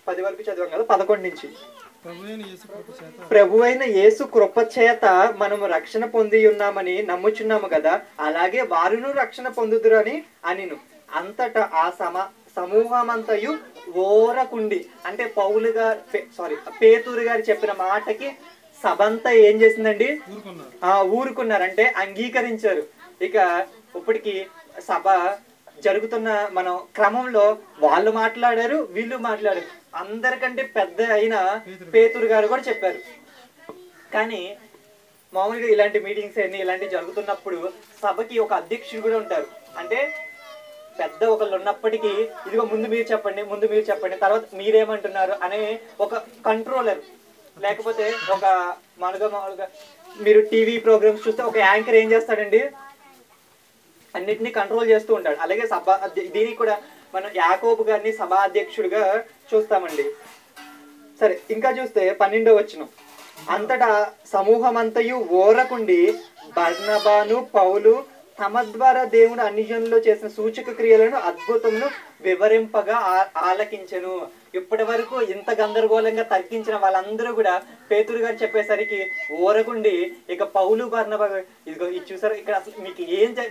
10 వరకు చదివాం కదా, 11 నుంచి. ప్రభువైన యేసు కృప చేత మనము రక్షణ పొంది ఉన్నామని నమ్ముచున్నాము కదా, అలాగే వారును రక్షణ పొందుదురు అని అనిను. అంతటా ఆ సమూహమంతయు ఓరకుండి, అంటే పేతురు గారు చెప్పిన మాటకి సభంతా ఏం చేసిందండి? ఊరుకున్నారు, అంటే అంగీకరించారు. ఇక ఇప్పటికి సభ జరుగుతున్న మనం క్రమంలో వాళ్ళు మాట్లాడారు, వీళ్ళు మాట్లాడారు. అందరికంటే పెద్ద అయిన పేతురు గారు కూడా చెప్పారు. కానీ మామూలుగా ఇలాంటి మీటింగ్స్ అన్ని ఇలాంటివి జరుగుతున్నప్పుడు సభకి ఒక అధ్యక్షుడు కూడా ఉంటారు. అంటే పెద్ద ఒకళ్ళు ఉన్నప్పటికీ ఇదిగో ముందు మీరు చెప్పండి తర్వాత మీరేమంటున్నారు అనే ఒక కంట్రోలర్, లేకపోతే ఒక మామూలుగా మీరు టీవీ ప్రోగ్రామ్స్ చూస్తే ఒక యాంకర్ ఏం చేస్తాడండి? అన్నిటినీ కంట్రోల్ చేస్తూ ఉంటాడు. అలాగే దీనికి కూడా మనం యాకోబు గారిని సభాధ్యక్షుడిగా చూస్తామండి. సరే, ఇంకా చూస్తే 12వ వచనం. అంతటా సమూహమంతయు ఓరకుండి బర్నబాను పౌలు తమ ద్వారా దేవుడు అన్ని జనుల్లో చేసిన సూచక క్రియలను అద్భుతమును వివరింపగా ఆలకించెను. ఇప్పటి వరకు ఇంత గందరగోళంగా తర్కించిన వాళ్ళందరూ కూడా పేతురు గారు చెప్పేసరికి ఓరకుండి ఇక పౌలు బర్నబా ఇదిగో ఇది చూసారు. ఇక్కడ అసలు మీకు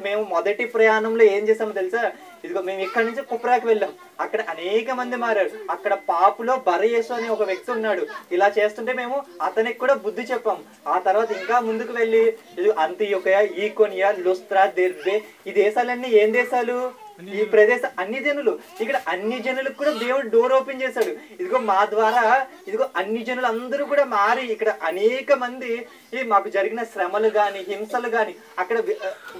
మేము మొదటి ప్రయాణంలో ఏం చేసామో తెలుసా? ఇదిగో మేము ఇక్కడి నుంచి కుప్రాకి వెళ్ళాం, అక్కడ అనేక మంది మారారు. అక్కడ పాపులో బరయేసు అనే ఒక వ్యక్తి ఉన్నాడు. ఇలా చేస్తుంటే మేము అతనికి కూడా బుద్ధి చెప్పాం. ఆ తర్వాత ఇంకా ముందుకు వెళ్ళి అంతియొకయ, ఈకొనియా, లుస్త్రా, దెర్బే, ఈ దేశాలన్నీ ఏం దేశాలు? ఈ ప్రదేశం అన్ని జనులు. ఇక్కడ అన్ని జనులకు కూడా దేవుడు డోర్ ఓపెన్ చేశాడు. ఇదిగో మా ద్వారా ఇదిగో అన్ని జనులు అందరూ కూడా మారి ఇక్కడ అనేక మంది మాకు జరిగిన శ్రమలు గాని హింసలు గాని అక్కడ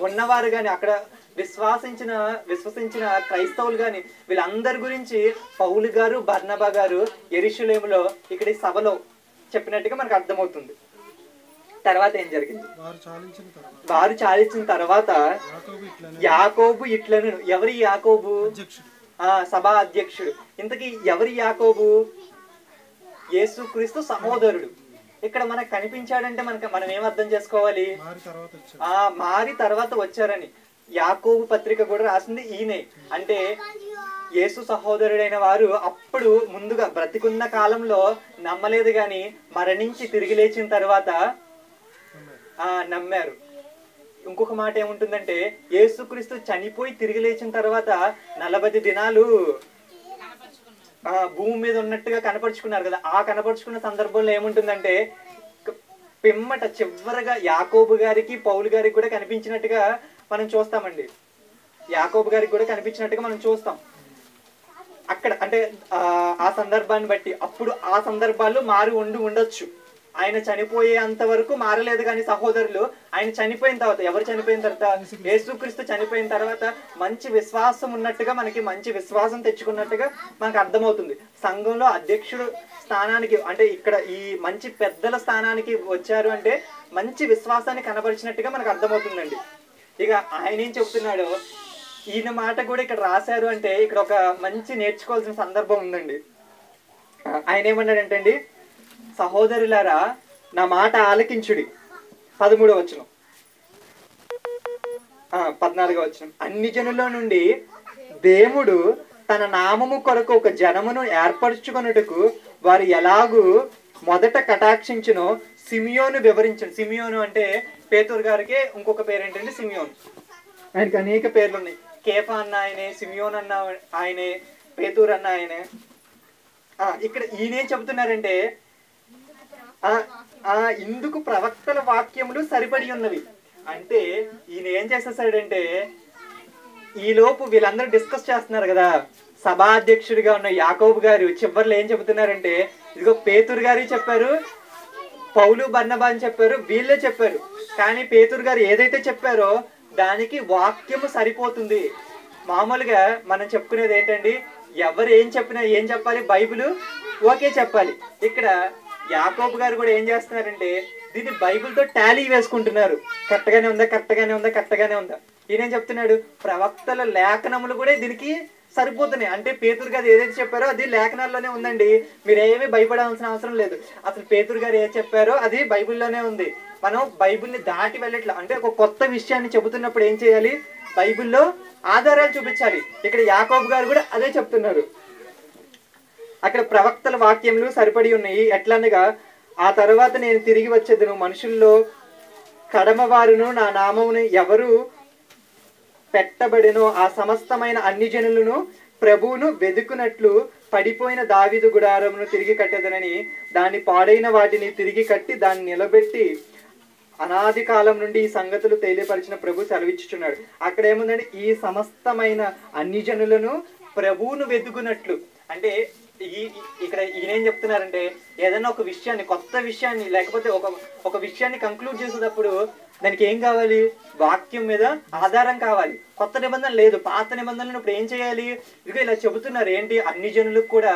ఉన్నవారు గాని అక్కడ విశ్వసించిన క్రైస్తవులు గాని వీళ్ళందరి గురించి పౌలు గారు బర్నబా గారు యెరూషలేములో ఇక్కడ ఈ సభలో చెప్పినట్టుగా మనకు అర్థమవుతుంది. తర్వాత ఏం జరిగింది? వారు చాలించిన తర్వాత యాకోబు ఇట్లను, ఎవరి యాకోబు? సభా అధ్యక్షుడు. ఇంతకీ ఎవరి యాకోబు? యేసుక్రీస్తు సహోదరుడు. ఇక్కడ మనకు కనిపించాడంటే మనం ఏం అర్థం చేసుకోవాలి? మారి తర్వాత వచ్చారని. యాకోబు పత్రిక కూడా రాసింది ఈయనే. అంటే యేసు సహోదరుడైన వారు అప్పుడు ముందుగా బ్రతికున్న కాలంలో నమ్మలేదు, గాని మరణించి తిరిగి లేచిన తర్వాత నమ్మారు. ఇంకొక మాట ఏముంటుందంటే యేసుక్రీస్తు చనిపోయి తిరిగి లేచిన తర్వాత 40 దినాలు భూమి మీద ఉన్నట్టుగా కనపరుచుకున్నారు కదా. ఆ కనపరుచుకున్న సందర్భంలో ఏముంటుందంటే పిమ్మట చివరగా యాకోబు గారికి పౌలు గారికి కూడా కనిపించినట్టుగా మనం చూస్తామండి. యాకోబు గారికి కూడా కనిపించినట్టుగా మనం చూస్తాం అక్కడ. అంటే ఆ సందర్భాన్ని బట్టి అప్పుడు ఆ సందర్భాల్లో మారి ఉండొచ్చు. ఆయన చనిపోయేంత వరకు మారలేదు కానీ సహోదరులు, ఆయన చనిపోయిన తర్వాత, ఎవరు చనిపోయిన తర్వాత? యేసుక్రీస్తు చనిపోయిన తర్వాత మంచి విశ్వాసం ఉన్నట్టుగా, మనకి మంచి విశ్వాసం తెచ్చుకున్నట్టుగా మనకు అర్థమవుతుంది. సంఘంలో అధ్యక్షుడు స్థానానికి, అంటే ఇక్కడ ఈ మంచి పెద్దల స్థానానికి వచ్చారు అంటే మంచి విశ్వాసాన్ని కనబరిచినట్టుగా మనకు అర్థమవుతుందండి. ఇక ఆయన ఏం చెప్తున్నాడో ఈయన మాట కూడా ఇక్కడ రాశారు అంటే ఇక్కడ ఒక మంచి నేర్చుకోవాల్సిన సందర్భం ఉందండి. ఆయన ఏమన్నాడంటే అండి, సహోదరులారా నా మాట ఆలకించుడి. 13వ వచనం. 14వ వచనం, అన్ని జనుల నుండి దేవుడు తన నామము కొరకు ఒక జనమును ఏర్పరచుకొనుటకు వారు ఎలాగూ మొదట కటాక్షించునో సిమియోను వివరించను. సిమియోను అంటే పేతురు గారికి ఇంకొక పేరు ఏంటంటే సిమియోను. ఆయనకి అనేక పేర్లు ఉన్నాయి. కేఫా అన్న ఆయనే, సిమియోన్ అన్న ఆయనే, పేతురు అన్న ఆయనే. ఇక్కడ ఈయనేం చెబుతున్నారంటే ఇందుకు ప్రవక్తల వాక్యములు సరిపడి ఉన్నవి. అంటే ఈయన ఏం చేసేసాడంటే, ఈలోపు వీళ్ళందరూ డిస్కస్ చేస్తున్నారు కదా, సభాధ్యక్షుడిగా ఉన్న యాకోబు గారు చివరిలో ఏం చెబుతున్నారంటే, ఇదిగో పేతురు గారు చెప్పారు, పౌలు బర్నబా అని చెప్పారు, వీళ్ళే చెప్పారు. కానీ పేతురు గారు ఏదైతే చెప్పారో దానికి వాక్యము సరిపోతుంది. మామూలుగా మనం చెప్పుకునేది ఏంటండి, ఎవరు ఏం చెప్పినా ఏం చెప్పాలి, బైబిల్ ఓకే చెప్పాలి. ఇక్కడ యాకోబు గారు కూడా ఏం చేస్తున్నారంటే దీన్ని బైబిల్తో టాలీ వేసుకుంటున్నారు. కరెక్ట్గానే ఉందా, కరెక్ట్గానే ఉందా, కరెక్ట్గానే ఉందా. ఈయనేం చెప్తున్నాడు, ప్రవక్తల లేఖనములు కూడా దీనికి సరిపోతున్నాయి. అంటే పేతురు గారు ఏదైతే చెప్పారో అది లేఖనాల్లోనే ఉందండి, మీరు ఏమీ భయపడాల్సిన అవసరం లేదు. అసలు పేతురు గారు ఏది చెప్పారో అది బైబిల్లోనే ఉంది. మనం బైబిల్ని దాటి వెళ్ళట్లా. అంటే ఒక కొత్త విషయాన్ని చెబుతున్నప్పుడు ఏం చేయాలి, బైబిల్లో ఆధారాలు చూపించాలి. ఇక్కడ యాకోబు గారు కూడా అదే చెప్తున్నారు. అక్కడ ప్రవక్తల వాక్యములు సరిపడి ఉన్నాయి. ఎట్లనగా, ఆ తర్వాత నేను తిరిగి వచ్చేదను, మనుషుల్లో కడమవారును నా నామమును ఎవరు పెట్టబడినో ఆ సమస్తమైన అన్ని జనులను ప్రభువును వెదుకునట్లు పడిపోయిన దావీదు గుడారమును తిరిగి కట్టెదనని, దాన్ని పాడైన వాటిని తిరిగి కట్టి దాన్ని నిలబెట్టి అనాది కాలం నుండి ఈ సంగతులు తెలియపరిచిన ప్రభు సెలవిచ్చుచున్నాడు. అక్కడ ఏముందంటే, ఈ సమస్తమైన అన్ని జనులను ప్రభువును వెతుకున్నట్లు. అంటే ఇక్కడ ఈయనేం చెప్తున్నారంటే, ఏదైనా ఒక విషయాన్ని, కొత్త విషయాన్ని, లేకపోతే ఒక విషయాన్ని కంక్లూడ్ చేసేటప్పుడు దానికి ఏం కావాలి, వాక్యం మీద ఆధారం కావాలి. కొత్త నిబంధన లేదు, పాత నిబంధనలు ఇప్పుడు ఏం చేయాలి, ఇదిగో ఇలా చెబుతున్నారు ఏంటి, అన్ని జనులకు కూడా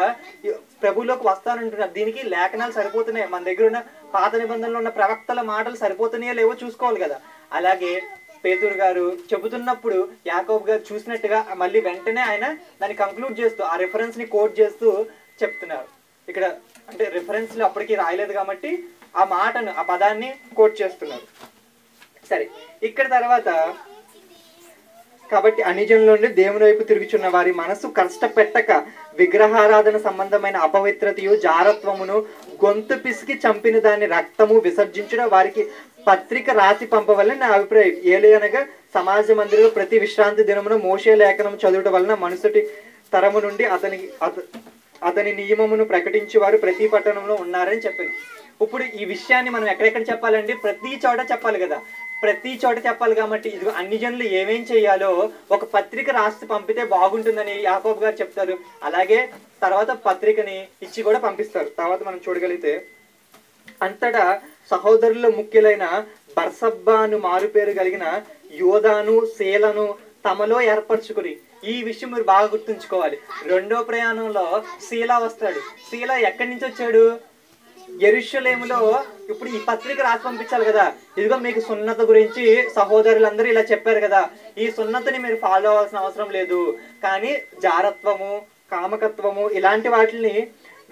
ప్రభువులోకి వస్తానంటున్నారు. దీనికి లేఖనాలు సరిపోతున్నాయి, మన దగ్గర ఉన్న పాత నిబంధనలో ఉన్న ప్రవక్తల మాటలు సరిపోతున్నాయో లేవో చూసుకోవాలి కదా. అలాగే పేతురు గారు చెబుతున్నప్పుడు యాకోబు గారు చూసినట్టుగా మళ్ళీ వెంటనే ఆయన దాన్ని కంక్లూడ్ చేస్తూ ఆ రిఫరెన్స్ ని కోట్ చేస్తూ చెప్తున్నారు. ఇక్కడ అంటే రిఫరెన్స్లు అప్పటికి రాయలేదు కాబట్టి ఆ మాటను, ఆ పదాన్ని కోట్ చేస్తున్నారు. సరే, ఇక్కడ తర్వాత కాబట్టి అన్ని జనుల నుండి దేవుని వైపు తిరుగుచున్న వారి మనసు కష్టపెట్టక విగ్రహారాధన సంబంధమైన అపవిత్రతయు జారత్వమును గొంతు పిసికి చంపిన దాన్ని రక్తము విసర్జించడం వారికి పత్రిక రాసి పంపవలని నా అభిప్రాయం. ఏలయనగా సమాజ మందిరంలో ప్రతి విశ్రాంతి దినమున మోషే లేఖనం చదువుట వలన మనుషుటి తరము నుండి అతని నియమమును ప్రకటించి వారు ప్రతి పట్టణంలో ఉన్నారని చెప్పింది. ఇప్పుడు ఈ విషయాన్ని మనం ఎక్కడెక్కడ చెప్పాలండి, ప్రతి చోట చెప్పాలి కదా. ప్రతి చోట చెప్పాలి కాబట్టి ఇది అన్ని జనులు ఏమేం చేయాలో ఒక పత్రిక రాసి పంపితే బాగుంటుందని యాకోబు గారు చెప్తారు. అలాగే తర్వాత పత్రికని ఇచ్చి కూడా పంపిస్తారు. తర్వాత మనం చూడగలిగితే, అంతటా సహోదరుల ముఖ్యులైన బర్సబ్బాను మారుపేరు కలిగిన యోధాను శీలను తమలో ఏర్పరచుకుని, ఈ విషయం మీరు బాగా గుర్తుంచుకోవాలి. రెండో ప్రయాణంలో శీలా వస్తాడు. శీలా ఎక్కడి నుంచి వచ్చాడు, యెరూషలేములో. ఇప్పుడు ఈ పత్రిక రాసి పంపించాలి కదా, ఇదిగో మీకు సున్నత గురించి సహోదరులందరూ ఇలా చెప్పారు కదా, ఈ సున్నతిని మీరు ఫాలో అవ్వాల్సిన అవసరం లేదు, కానీ జారత్వము, కామకత్వము ఇలాంటి వాటిని,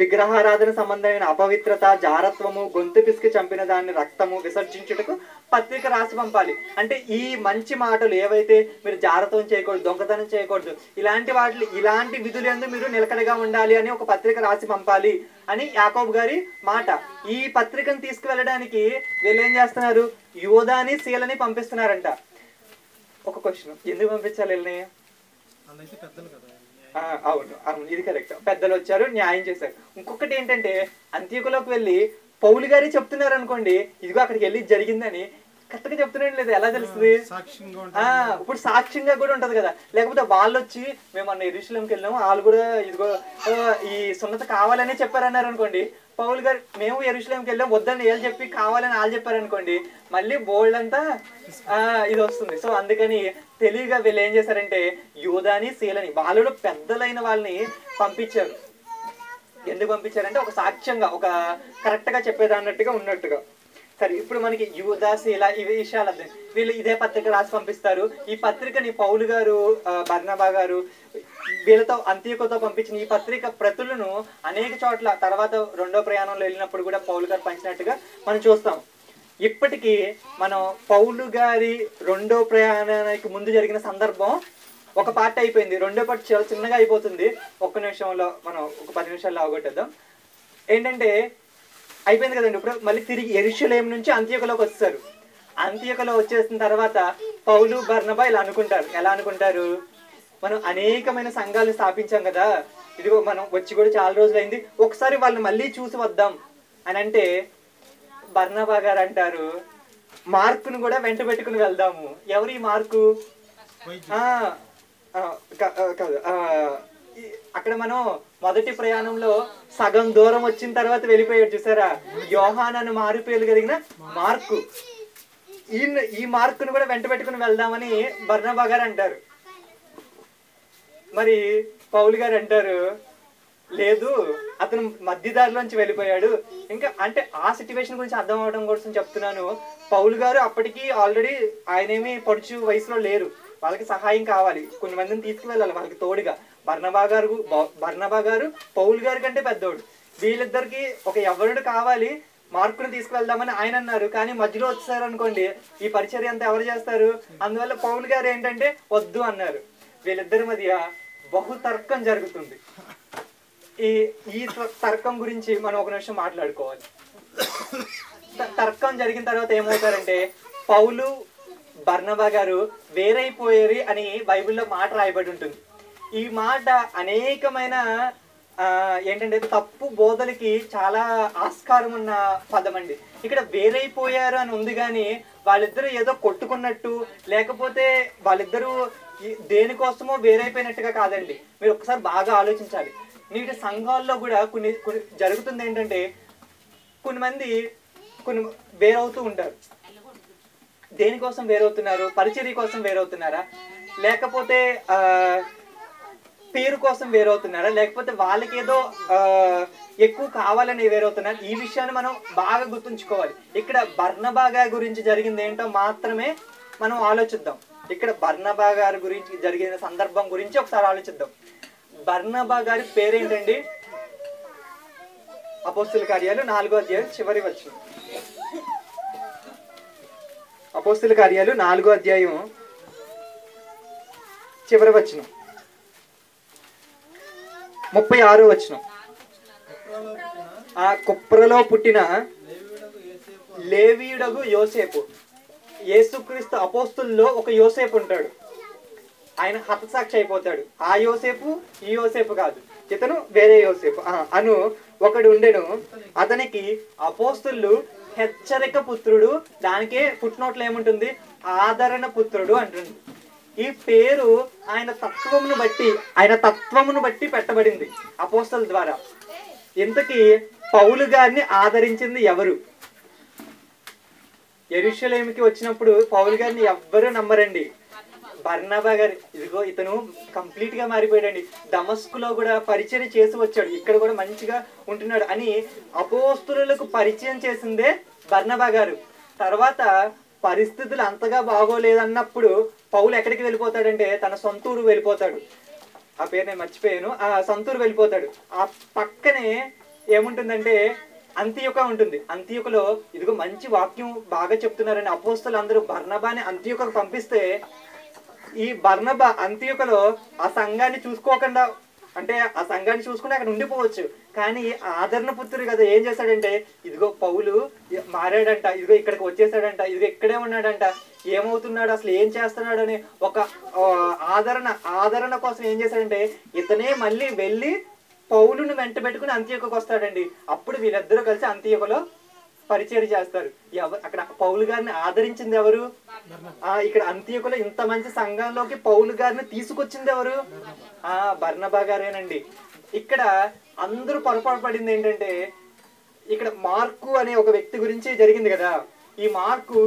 విగ్రహారాధన సంబంధమైన అపవిత్రత, జారత్వము, గొంతు పిసికి చంపిన దాన్ని రక్తము విసర్జించుటకు పత్రిక రాసి పంపాలి. అంటే ఈ మంచి మాటలు ఏవైతే, మీరు జారత్వం చేయకూడదు, దొంగతనం చేయకూడదు, ఇలాంటి వాటిని, ఇలాంటి విధులు ఎందుకు మీరు నిలకడగా ఉండాలి అని ఒక పత్రిక రాసి పంపాలి అని యాకోబు గారి మాట. ఈ పత్రికను తీసుకువెళ్ళడానికి వీళ్ళు ఏం చేస్తున్నారు, యోధాని శీలని పంపిస్తున్నారంట. ఒక క్వశ్చన్, ఎందుకు పంపించాలి వీళ్ళని? అవును అవును, ఇది కరెక్ట్. పెద్దలు వచ్చారు, న్యాయం చేశారు. ఇంకొకటి ఏంటంటే, అంత్యోకులోకి వెళ్ళి పౌలు గారి చెప్తున్నారు అనుకోండి, ఇదిగో అక్కడికి వెళ్ళి జరిగిందని కరెక్ట్ గా చెప్తున్నాడు లేదు, ఎలా తెలుస్తుంది? ఇప్పుడు సాక్ష్యంగా కూడా ఉంటది కదా. లేకపోతే వాళ్ళు వచ్చి మేము అన్న యెరూషలేముకి వెళ్ళాము, వాళ్ళు కూడా ఇదిగో ఈ సున్నత కావాలనే చెప్పారన్నారు అనుకోండి, పౌలు గారు మేము యెరూషలేముకి వెళ్ళాం వద్దని వీళ్ళు చెప్పి కావాలని వాళ్ళు చెప్పారనుకోండి, మళ్ళీ బోల్డ్ అంతా ఇది వస్తుంది. సో అందుకని తెలివిగా వీళ్ళు ఏం చేశారంటే, యోధాని శీలని, వాళ్ళలో పెద్దలైన వాళ్ళని పంపించారు. ఎందుకు పంపించారంటే, ఒక సాక్ష్యంగా, ఒక కరెక్ట్ గా చెప్పేదన్నట్టుగా ఉన్నట్టుగా. సరే, ఇప్పుడు మనకి యూదా, శీల ఈ విషయాలు అర్థం. వీళ్ళు ఇదే పత్రిక రాసి పంపిస్తారు. ఈ పత్రికని పౌలు గారు, బర్నబా గారు వీళ్ళతో అంత్యోకుతో పంపించిన ఈ పత్రిక ప్రతులను అనేక చోట్ల తర్వాత రెండో ప్రయాణంలో వెళ్ళినప్పుడు కూడా పౌలు గారు పంచినట్టుగా మనం చూస్తాం. ఇప్పటికీ మనం పౌలు గారి రెండో ప్రయాణానికి ముందు జరిగిన సందర్భం ఒక పార్ట్ అయిపోయింది, రెండో పార్ట్ చాలా చిన్నగా అయిపోతుంది. ఒక్క నిమిషంలో మనం ఒక 10 నిమిషాల్లో అవగొట్టేద్దాం. ఏంటంటే అయిపోయింది కదండి. ఇప్పుడు మళ్ళీ తిరిగి యెరూషలేము నుంచి అంతియోకులోకి వస్తారు. అంతియోకులో వచ్చేసిన తర్వాత పౌలు బర్నబా ఇలా అనుకుంటారు. ఎలా అనుకుంటారు? మనం అనేకమైన సంఘాలు స్థాపించాం కదా, ఇదిగో మనం వచ్చి కూడా చాలా రోజులైంది, ఒకసారి వాళ్ళని మళ్ళీ చూసి వద్దాం అని అంటే బర్నబా గారు అంటారు, మార్కును కూడా వెంట పెట్టుకుని వెళ్దాము. ఎవరు ఈ మార్కు? కాదు, అక్కడ మనం మొదటి ప్రయాణంలో సగం దూరం వచ్చిన తర్వాత వెళ్ళిపోయాడు చూసారా, యోహాను మారు పేరు కలిగిన మార్కు. ఈ మార్కును కూడా వెంట పెట్టుకుని వెళ్దామని బర్నబా గారు అంటారు. మరి పౌలు గారు అంటారు, లేదు అతను మధ్యదారిలోంచి వెళ్ళిపోయాడు. ఇంకా అంటే ఆ సిచ్యువేషన్ గురించి అర్థం అవడం కోసం చెప్తున్నాను. పౌలు గారు అప్పటికి ఆల్రెడీ ఆయనేమి పడుచు వయసులో లేరు, వాళ్ళకి సహాయం కావాలి, కొన్ని మందిని తీసుకువెళ్ళాలి వాళ్ళకి తోడుగా. బర్నబా గారు పౌలు గారి కంటే పెద్దోడు, వీళ్ళిద్దరికి ఒక యవ్వనుడు కావాలి, మార్కును తీసుకువెళ్దామని ఆయన అన్నారు. కానీ మధ్యలో వచ్చారు అనుకోండి, ఈ పరిచర్య అంతా ఎవరు చేస్తారు? అందువల్ల పౌలు గారు ఏంటంటే వద్దు అన్నారు. వీళ్ళిద్దరి మధ్య బహుతర్కం జరుగుతుంది. ఈ తర్కం గురించి మనం ఒక నిమిషం మాట్లాడుకోవాలి. తర్కం జరిగిన తర్వాత ఏమవుతారంటే పౌలు బర్నబా గారు వేరైపోయారు అని బైబిల్లో మాట రాయబడి ఉంటుంది. ఈ మాట అనేకమైన ఏంటంటే తప్పు బోధలకి చాలా ఆస్కారం ఉన్న పదం అండి. ఇక్కడ వేరైపోయారు అని ఉంది, కానీ వాళ్ళిద్దరూ ఏదో కొట్టుకున్నట్టు లేకపోతే వాళ్ళిద్దరూ దేనికోసమో వేరైపోయినట్టుగా కాదండి. మీరు ఒకసారి బాగా ఆలోచించాలి. నీటి సంఘాల్లో కూడా కొన్ని జరుగుతుంది ఏంటంటే కొన్ని వేరవుతూ ఉంటారు. దేనికోసం వేరవుతున్నారు? పరిచర్య కోసం వేరవుతున్నారా, లేకపోతే పేరు కోసం వేరవుతున్నారా, లేకపోతే వాళ్ళకేదో ఎక్కువ కావాలని వేరవుతున్నారు? ఈ విషయాన్ని మనం బాగా గుర్తుంచుకోవాలి. ఇక్కడ బర్నబా గారి గురించి జరిగింది ఏంటో మాత్రమే మనం ఆలోచిద్దాం. ఇక్కడ బర్నబా గారి గురించి జరిగిన సందర్భం గురించి ఒకసారి ఆలోచిద్దాం. బర్నబా గారి పేరేంటండి? అపోస్తుల కార్యాలు 4వ అధ్యాయం చివరి వచనం. అపోస్తుల కార్యాలు 4వ అధ్యాయం చివరి వచనం 36వ వచనం. ఆ కుప్రలో పుట్టిన లేవీయుడగు యోసేపు, యేసుక్రీస్తు అపోస్తుల్లో ఒక యోసేపు ఉంటాడు, ఆయన హతసాక్షి అయిపోతాడు. ఆ యోసేపు ఈ యోసేపు కాదు, ఇతను వేరే యోసేపు అను ఒకడు ఉండెను. అతనికి అపోస్తులు హెచ్చరిక పుత్రుడు, దానికే ఫుట్నోట్లో ఏముంటుంది? ఆదరణ పుత్రుడు అంటుంది. ఈ పేరు ఆయన తత్వమును బట్టి పెట్టబడింది అపోస్తల ద్వారా. ఇంతకీ పౌలు గారిని ఆదరించింది ఎవరు? యెరూషలేముకి వచ్చినప్పుడు పౌలు గారిని ఎవ్వరూ నమ్మరండి. బర్నబా గారు, ఇదిగో ఇతను కంప్లీట్ గా మారిపోయాడండి, దమస్కులో కూడా పరిచయం చేసి వచ్చాడు, ఇక్కడ కూడా మంచిగా ఉంటున్నాడు అని అపోస్తులకు పరిచయం చేసిందే బర్నబా గారు. తర్వాత పరిస్థితులు అంతగా బాగోలేదన్నప్పుడు పౌలు ఎక్కడికి వెళ్ళిపోతాడంటే తన సొంతూరు వెళ్ళిపోతాడు. ఆ పేరు నేను మర్చిపోయాను. ఆ సొంతూరు వెళ్ళిపోతాడు. ఆ పక్కనే ఏముంటుందంటే అంతియోక ఉంటుంది. అంతియోకలో ఇదిగో మంచి వాక్యం బాగా చెప్తున్నారని అపోస్తలు అందరూ బర్నబాని అంతియోకకు పంపిస్తే ఈ బర్నబా అంతియోకలో ఆ సంఘాన్ని చూసుకోకుండా, అంటే ఆ సంఘాన్ని చూసుకుని అక్కడ ఉండిపోవచ్చు, కానీ ఆదరణ పుత్రుడు కదా ఏం చేశాడంటే ఇదిగో పౌలు మారాడంట, ఇదిగో ఇక్కడికి వచ్చేసాడంట, ఇదిగో ఇక్కడే ఉన్నాడంట, ఏమవుతున్నాడు అసలు ఏం చేస్తున్నాడు అని ఒక ఆదరణ కోసం ఏం చేశాడంటే ఇతనే మళ్ళీ వెళ్ళి పౌలును వెంట పెట్టుకుని అంతియోకకు వస్తాడండి. అప్పుడు వీళ్ళిద్దరూ కలిసి అంతియోకలో పరిచయం చేస్తారు. అక్కడ పౌలు గారిని ఆదరించింది ఎవరు? ఇక్కడ అంతియోకలో ఇంత మంచి సంఘంలోకి పౌలు గారిని తీసుకొచ్చింది ఎవరు? బర్నబా గారేనండి. ఇక్కడ అందరూ పొరపాటు పడింది ఏంటంటే ఇక్కడ మార్కు అనే ఒక వ్యక్తి గురించి జరిగింది కదా. ఈ మార్కు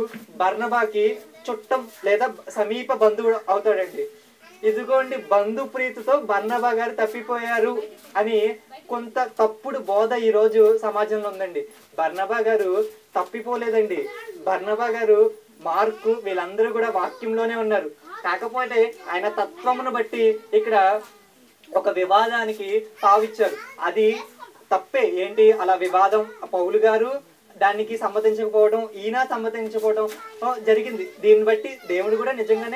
బర్నబాకి చుట్టం లేదా సమీప బంధువుడు అవుతాడండి. ఇదిగోండి బంధు ప్రీతితో బర్నబా గారు తప్పిపోయారు అని కొంత తప్పుడు బోధ ఈ రోజు సమాజంలో ఉందండి. బర్నబా గారు తప్పిపోలేదండి. బర్నబా గారు, మార్కు వీళ్ళందరూ కూడా వాక్యంలోనే ఉన్నారు. కాకపోతే ఆయన తత్వమును బట్టి ఇక్కడ ఒక వివాదానికి తావిచ్చారు. అది తప్పే. ఏంటి అలా వివాదం? పౌలు గారు దానికి సమ్మతించకపోవడం, ఈయన సమ్మతించకపోవడం జరిగింది. దీన్ని బట్టి దేవుడు కూడా నిజంగానే